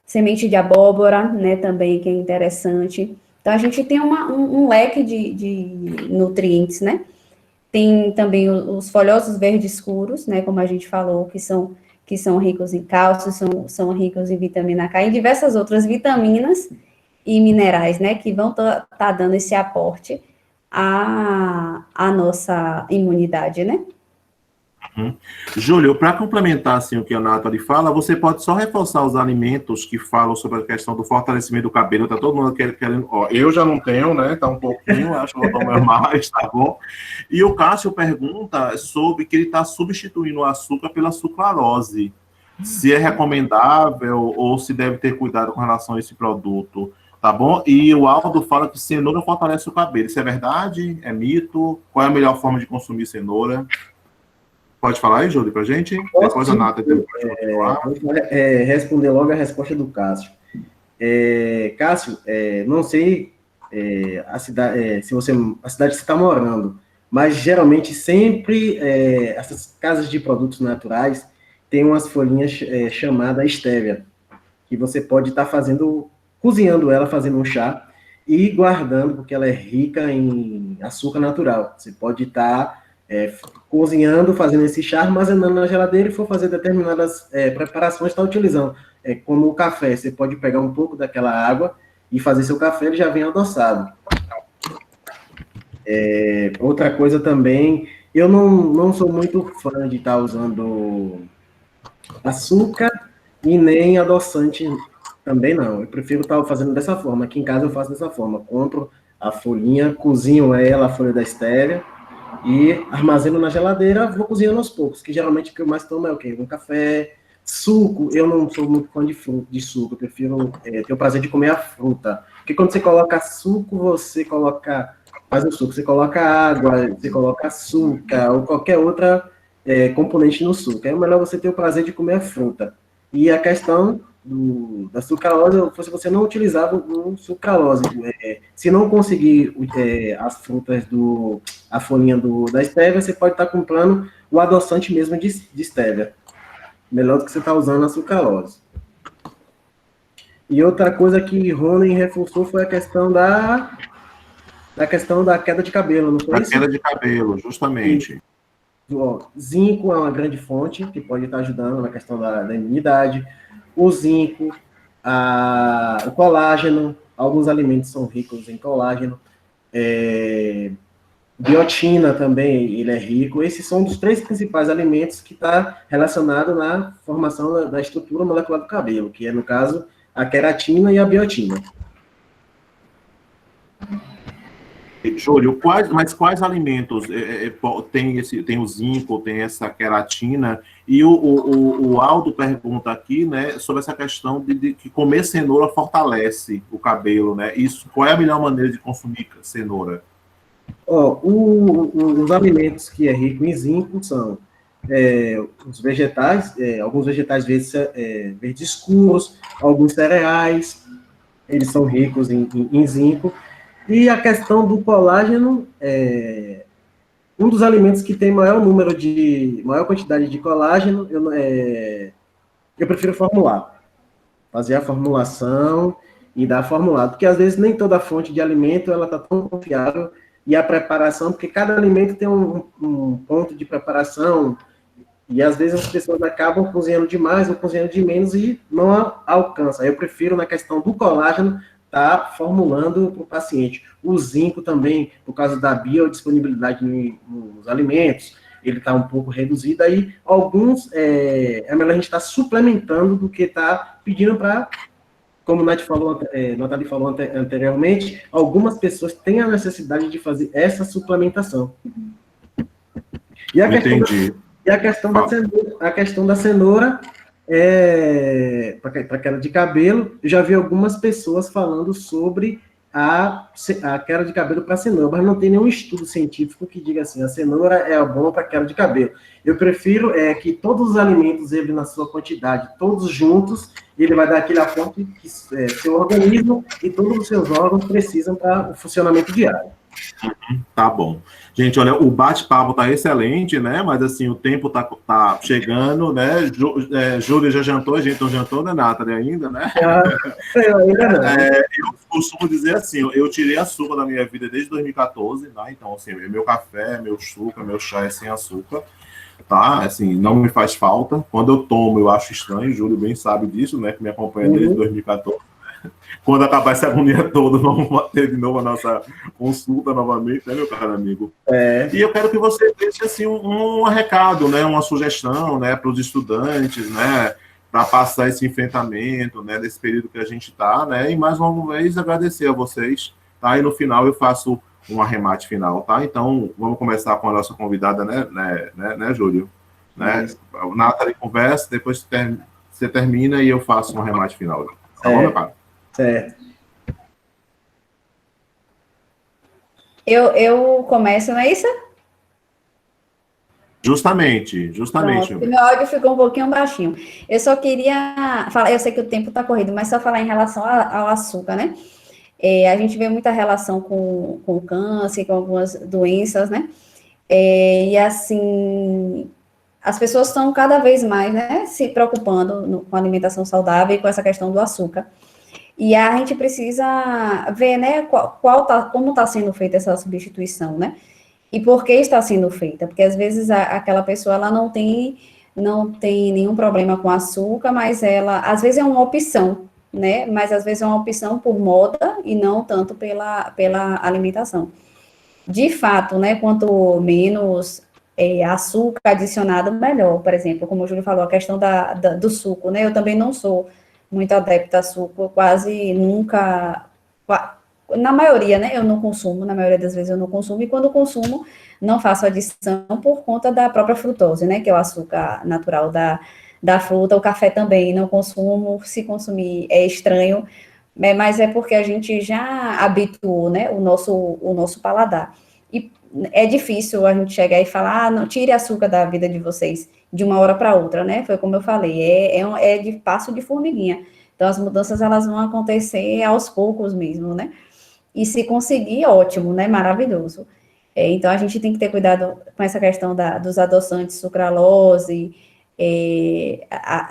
semente de abóbora, né, também, que é interessante. Então, a gente tem um leque de nutrientes, né? Tem também os folhosos verdes escuros, né, como a gente falou, que são ricos em cálcio, são ricos em vitamina K, e diversas outras vitaminas e minerais, né, que vão tá dando esse aporte à nossa imunidade, né? Júlio, para complementar assim, o que a Nathalie fala, você pode só reforçar os alimentos que falam sobre a questão do fortalecimento do cabelo. Tá todo mundo querendo. Ó, eu já não tenho, né? Tá um pouquinho, acho que vou tomar mais, tá bom? E o Cássio pergunta sobre que ele está substituindo o açúcar pela sucralose. Se é recomendável ou se deve ter cuidado com relação a esse produto, tá bom? E o Aldo fala que cenoura fortalece o cabelo. Isso é verdade? É mito? Qual é a melhor forma de consumir cenoura? Pode falar aí, Júlio, para a gente? Depois a Nata pode continuar. Responder logo a resposta do Cássio. Cássio, não sei a cidade, a cidade que você está morando, mas geralmente sempre essas casas de produtos naturais têm umas folhinhas chamadas estévia, que você pode estar cozinhando ela, fazendo um chá e guardando, porque ela é rica em açúcar natural. Você pode estar cozinhando, fazendo esse chá, armazenando na geladeira e for fazer determinadas preparações, está utilizando. Como o café, você pode pegar um pouco daquela água e fazer seu café, ele já vem adoçado. Outra coisa também, eu não sou muito fã de estar usando açúcar e nem adoçante também não. Eu prefiro estar fazendo dessa forma. Aqui em casa eu faço dessa forma. Compro a folhinha, cozinho ela, a folha da estévia, e armazeno na geladeira, vou cozinhando aos poucos, que geralmente o que eu mais tomo é o quê? Um café, Suco, eu não sou muito fã de suco, eu prefiro ter o prazer de comer a fruta. Porque quando você coloca suco, você coloca, faz o suco, você coloca água, você coloca açúcar, ou qualquer outra componente no suco. É melhor você ter o prazer de comer a fruta. E a questão da sucralose, se você não utilizar o sucralose, se não conseguir as frutas a folhinha da stevia, você pode estar comprando o adoçante mesmo de stevia. Melhor do que você está usando a sucralose. E outra coisa que Ronen reforçou foi a questão da queda de cabelo, não foi isso? A queda de cabelo, justamente. Zinco é uma grande fonte que pode estar ajudando na questão da imunidade. O zinco, o colágeno, alguns alimentos são ricos em colágeno. Biotina também, ele é rico. Esses são os 3 principais alimentos que está relacionado na formação da estrutura molecular do cabelo, que é, no caso, a queratina e a biotina. Júlio, quais alimentos tem o zinco, tem essa queratina? E o Aldo pergunta aqui, né, sobre essa questão de que comer cenoura fortalece o cabelo, né? Isso, qual é a melhor maneira de consumir cenoura? Os alimentos que é rico em zinco são os vegetais, alguns vegetais verdes escuros, alguns cereais, eles são ricos em zinco. E a questão do colágeno, um dos alimentos que tem maior quantidade de colágeno, eu prefiro formular. Fazer a formulação e dar formulado, porque às vezes nem toda fonte de alimento ela está tão confiável, e a preparação, porque cada alimento tem um ponto de preparação, e às vezes as pessoas acabam cozinhando demais ou cozinhando de menos e não alcança. Eu prefiro, na questão do colágeno, estar formulando para o paciente. O zinco também, por causa da biodisponibilidade nos alimentos, ele está um pouco reduzido, aí alguns, é melhor a gente estar suplementando do que estar pedindo para, como Nathalie falou anteriormente, algumas pessoas têm a necessidade de fazer essa suplementação. E a questão da cenoura, para queda de cabelo, eu já vi algumas pessoas falando sobre a queda de cabelo para cenoura, mas não tem nenhum estudo científico que diga assim, a cenoura é bom para queda de cabelo. Eu prefiro que todos os alimentos, ele na sua quantidade, todos juntos, ele vai dar aquele aporte que seu organismo e todos os seus órgãos precisam para o funcionamento diário. Tá bom. Gente, olha, o bate-papo tá excelente, né? Mas, assim, o tempo tá chegando, né? Júlio já jantou, a gente não jantou, né, Nathalie, ainda, né? Ainda não. Eu costumo dizer assim, eu tirei açúcar da minha vida desde 2014, tá? Então, assim, meu café, meu suco, meu chá é sem açúcar, tá? Assim, não me faz falta. Quando eu tomo, eu acho estranho, Júlio bem sabe disso, né? Que me acompanha desde 2014. Quando acabar essa agonia toda, vamos ter de novo a nossa consulta novamente, né, meu caro amigo? E eu quero que você deixe assim, um recado, né, uma sugestão, né, para os estudantes, né, para passar esse enfrentamento, né, desse período que a gente está, né, e mais uma vez agradecer a vocês, tá? E no final eu faço um arremate final, tá? Então, vamos começar com a nossa convidada, né, Júlio? Né? O Nathalie conversa, depois você termina e eu faço um arremate final. Tá bom, meu caro? Certo. Eu começo, não é isso? Justamente. Pronto, meu áudio ficou um pouquinho baixinho. Eu só queria falar, eu sei que o tempo está corrido, mas só falar em relação ao açúcar, né? A gente vê muita relação com câncer, com algumas doenças, né? E assim, as pessoas estão cada vez mais, né, se preocupando com a alimentação saudável e com essa questão do açúcar. E a gente precisa ver, né, como está sendo feita essa substituição, né? E por que está sendo feita? Porque às vezes aquela pessoa ela não tem nenhum problema com açúcar, mas ela, às vezes é uma opção, né? Mas às vezes é uma opção por moda e não tanto pela alimentação. De fato, né, quanto menos açúcar adicionado, melhor. Por exemplo, como o Júlio falou, a questão do suco, né? Eu também não sou muito adepta a suco, quase nunca, na maioria, né, eu não consumo, na maioria das vezes eu não consumo, e quando consumo, não faço adição por conta da própria frutose, né, que é o açúcar natural da da fruta, o café também, não consumo, se consumir é estranho, mas é porque a gente já habituou, né, o nosso paladar. E é difícil a gente chegar e falar, não, tire açúcar da vida de vocês de uma hora para outra, né? Foi como eu falei, é de passo de formiguinha. Então, as mudanças, elas vão acontecer aos poucos mesmo, né? E se conseguir, ótimo, né? Maravilhoso. Então, a gente tem que ter cuidado com essa questão dos adoçantes, sucralose,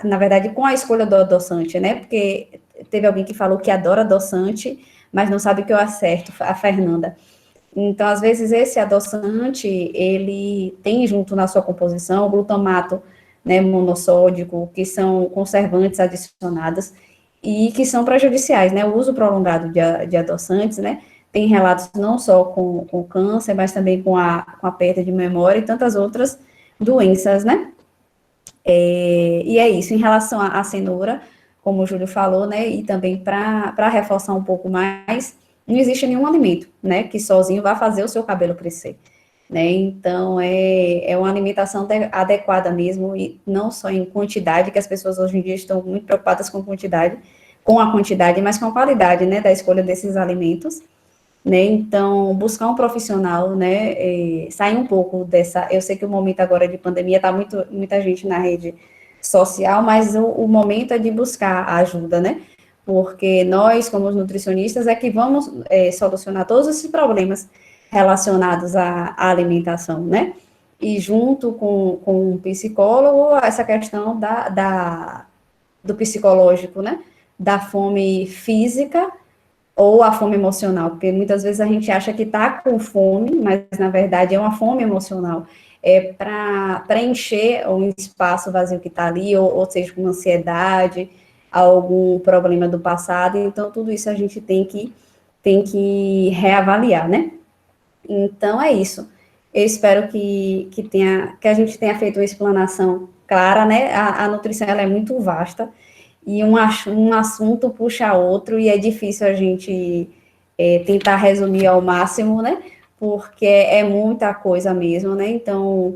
na verdade, com a escolha do adoçante, né? Porque teve alguém que falou que adora adoçante, mas não sabe o que eu acerto, a Fernanda. Então, às vezes, esse adoçante, ele tem junto na sua composição o glutamato, né, monossódico, que são conservantes adicionados e que são prejudiciais, né? O uso prolongado de adoçantes, né? Tem relatos não só com câncer, mas também com a perda de memória e tantas outras doenças, né? E é isso, em relação à cenoura, como o Júlio falou, né? E também para reforçar um pouco mais, não existe nenhum alimento, né? Que sozinho vai fazer o seu cabelo crescer, né? Então, é uma alimentação adequada mesmo, e não só em quantidade, que as pessoas hoje em dia estão muito preocupadas com a quantidade, mas com a qualidade, né? Da escolha desses alimentos. Né, então, buscar um profissional, né, sair um pouco dessa, eu sei que o momento agora de pandemia está muita gente na rede social, mas o momento é de buscar ajuda, né, porque nós, como os nutricionistas, é que vamos solucionar todos esses problemas relacionados à alimentação, né, e junto com um psicólogo, essa questão do psicológico, né, da fome física, ou a fome emocional, porque muitas vezes a gente acha que está com fome, mas na verdade é uma fome emocional, para preencher um espaço vazio que está ali, ou seja, com ansiedade, algum problema do passado, então tudo isso a gente tem que reavaliar, né? Então é isso. Eu espero que a gente tenha feito uma explanação clara, né? A nutrição, ela é muito vasta, e um assunto puxa outro, e é difícil a gente tentar resumir ao máximo, né? Porque é muita coisa mesmo, né? Então,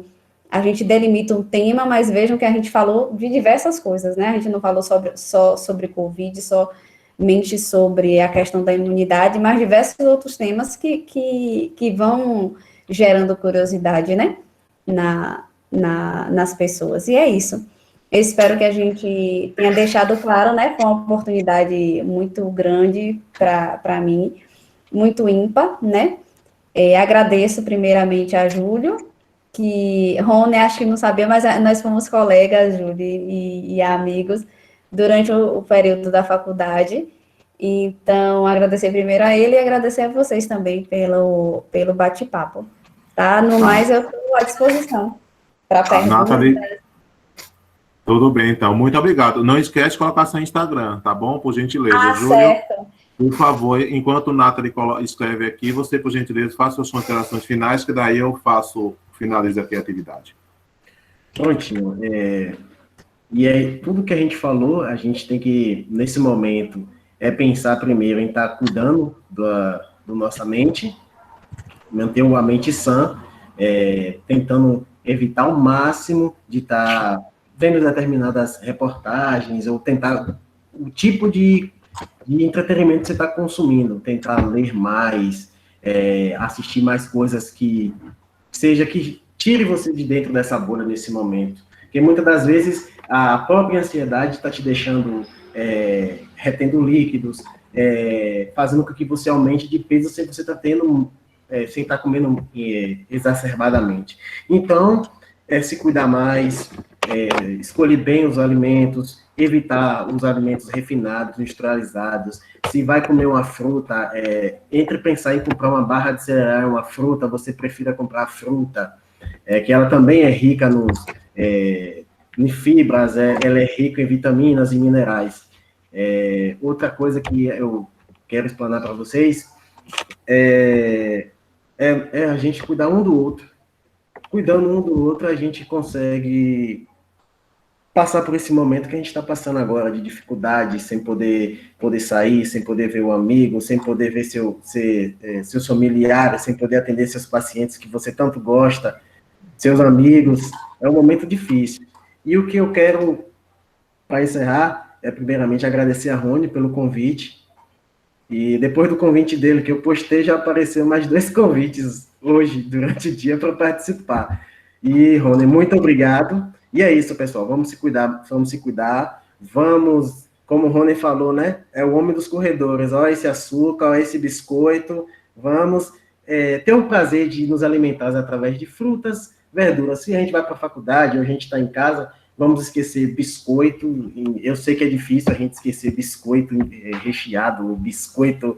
a gente delimita um tema, mas vejam que a gente falou de diversas coisas, né? A gente não falou só sobre Covid, somente sobre a questão da imunidade, mas diversos outros temas que vão gerando curiosidade, né? Nas pessoas. E é isso. Eu espero que a gente tenha deixado claro, né? Foi uma oportunidade muito grande para mim, muito ímpar, né? Agradeço primeiramente a Júlio, que Rony acho que não sabia, mas nós fomos colegas, Júlio, e amigos durante o período da faculdade. Então, agradecer primeiro a ele e agradecer a vocês também pelo bate-papo. Tá? No mais, eu estou à disposição para perguntas. Tudo bem, então. Muito obrigado. Não esquece de colocar seu Instagram, tá bom? Por gentileza. Júlio, certo. por favor, enquanto o Nathalie escreve aqui, você, por gentileza, faça suas considerações finais, que daí eu finalizo aqui a atividade. Prontinho. E aí, tudo que a gente falou, a gente tem que, nesse momento, pensar primeiro em estar cuidando da nossa mente, manter a mente sã, tentando evitar ao máximo de estar vendo determinadas reportagens, ou tentar o tipo de entretenimento que você está consumindo, tentar ler mais, assistir mais coisas que tire você de dentro dessa bolha nesse momento. Porque muitas das vezes a própria ansiedade está te deixando retendo líquidos, fazendo com que você aumente de peso sem você estar sem estar comendo exacerbadamente. Então, se cuidar mais, escolher bem os alimentos, evitar os alimentos refinados, industrializados. Se vai comer uma fruta, entre pensar em comprar uma barra de cereal, uma fruta, você prefira comprar a fruta, que ela também é rica em fibras, ela é rica em vitaminas e minerais. Outra coisa que eu quero explanar para vocês é a gente cuidar um do outro. Cuidando um do outro, a gente consegue passar por esse momento que a gente está passando agora, de dificuldade, sem poder sair, sem poder ver o amigo, sem poder ver seus familiares, sem poder atender seus pacientes que você tanto gosta, seus amigos. É um momento difícil. E o que eu quero para encerrar, primeiramente agradecer a Rony pelo convite. E depois do convite dele, que eu postei, já apareceu mais 2 convites hoje, durante o dia, para participar. E, Rony, muito obrigado. E é isso, pessoal. Vamos se cuidar, vamos se cuidar. Vamos, como o Rony falou, né? É o homem dos corredores. Olha esse açúcar, olha esse biscoito. Vamos ter o prazer de nos alimentar através de frutas, verduras. Se a gente vai para a faculdade ou a gente está em casa, vamos esquecer biscoito. Eu sei que é difícil a gente esquecer biscoito recheado, biscoito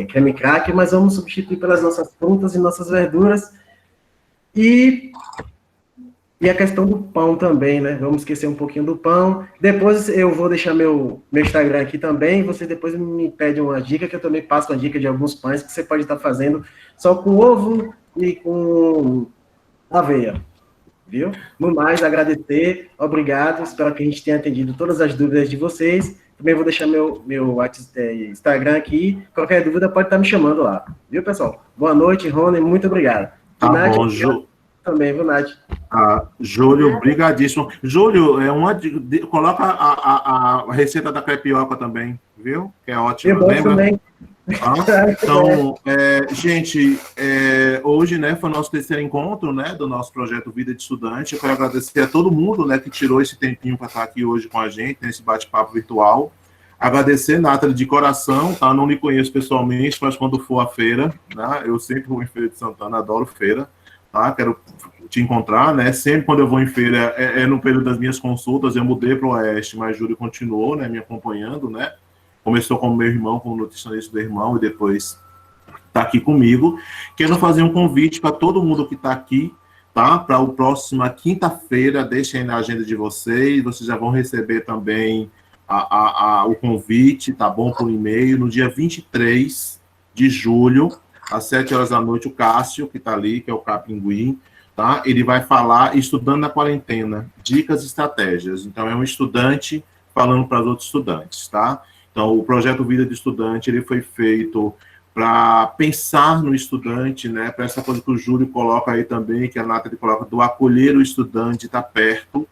creme cracker, mas vamos substituir pelas nossas frutas e nossas verduras. E a questão do pão também, né? Vamos esquecer um pouquinho do pão. Depois eu vou deixar meu Instagram aqui também. Você depois me pede uma dica, que eu também passo uma dica de alguns pães que você pode estar fazendo só com ovo e com aveia. Viu? No mais, agradecer, obrigado, espero que a gente tenha atendido todas as dúvidas de vocês. Também vou deixar meu Instagram aqui, qualquer dúvida pode estar me chamando lá. Viu, pessoal? Boa noite, Rony, muito obrigado. Tá Nath, bom, Júlio. Também, viu, Nath? Júlio, brigadíssimo. Júlio, coloca a receita da crepioca também, viu? Que é ótima, lembra? Também. Então, gente, hoje, né, foi o nosso terceiro encontro, né, do nosso projeto Vida de Estudante. Eu quero agradecer a todo mundo, né, que tirou esse tempinho para estar aqui hoje com a gente, nesse bate-papo virtual. Agradecer, Nathalie, de coração, tá? Não me conheço pessoalmente, mas quando for à feira, né, eu sempre vou em Feira de Santana, adoro feira, tá? Quero te encontrar, né? Sempre quando eu vou em feira, no período das minhas consultas, eu mudei para o Oeste, mas Júlio continuou, né, me acompanhando, né? Começou como meu irmão, como nutricionista do irmão, e depois está aqui comigo. Quero fazer um convite para todo mundo que está aqui, tá? Para o próxima quinta-feira, deixem aí na agenda de vocês já vão receber também o convite, tá bom? Por e-mail, no dia 23 de julho, às 7 horas da noite, o Cássio, que está ali, que é o Capinguim, tá? Ele vai falar Estudando na Quarentena, dicas e estratégias. Então, é um estudante falando para os outros estudantes, tá? Então, o projeto Vida de Estudante, ele foi feito para pensar no estudante, né, para essa coisa que o Júlio coloca aí também, que a Nathalie coloca, do acolher o estudante, estar perto,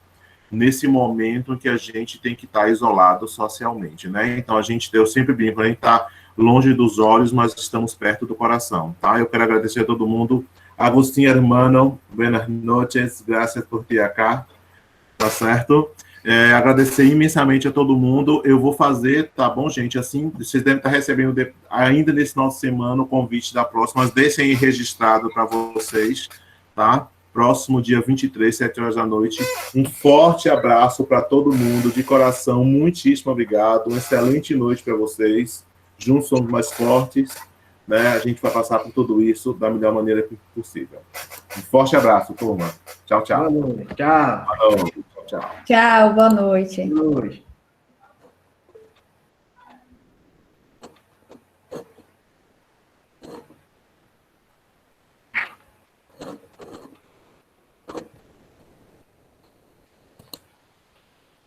nesse momento em que a gente tem que estar isolado socialmente, né? Então, eu sempre brinco, a gente está longe dos olhos, mas estamos perto do coração, tá? Eu quero agradecer a todo mundo. Agustín, hermano, buenas noches, gracias por ti acá, tá certo? Agradecer imensamente a todo mundo. Eu vou fazer, tá bom, gente? Assim, vocês devem estar recebendo ainda nesse final de semana o convite da próxima, mas deixem aí registrado para vocês, tá? Próximo dia 23, 7 horas da noite. Um forte abraço para todo mundo, de coração. Muitíssimo obrigado. Uma excelente noite para vocês. Juntos somos mais fortes, né? A gente vai passar por tudo isso da melhor maneira possível. Um forte abraço, turma. Tchau, tchau. Boa noite. Tchau. Tchau. Tchau, boa noite. Boa noite.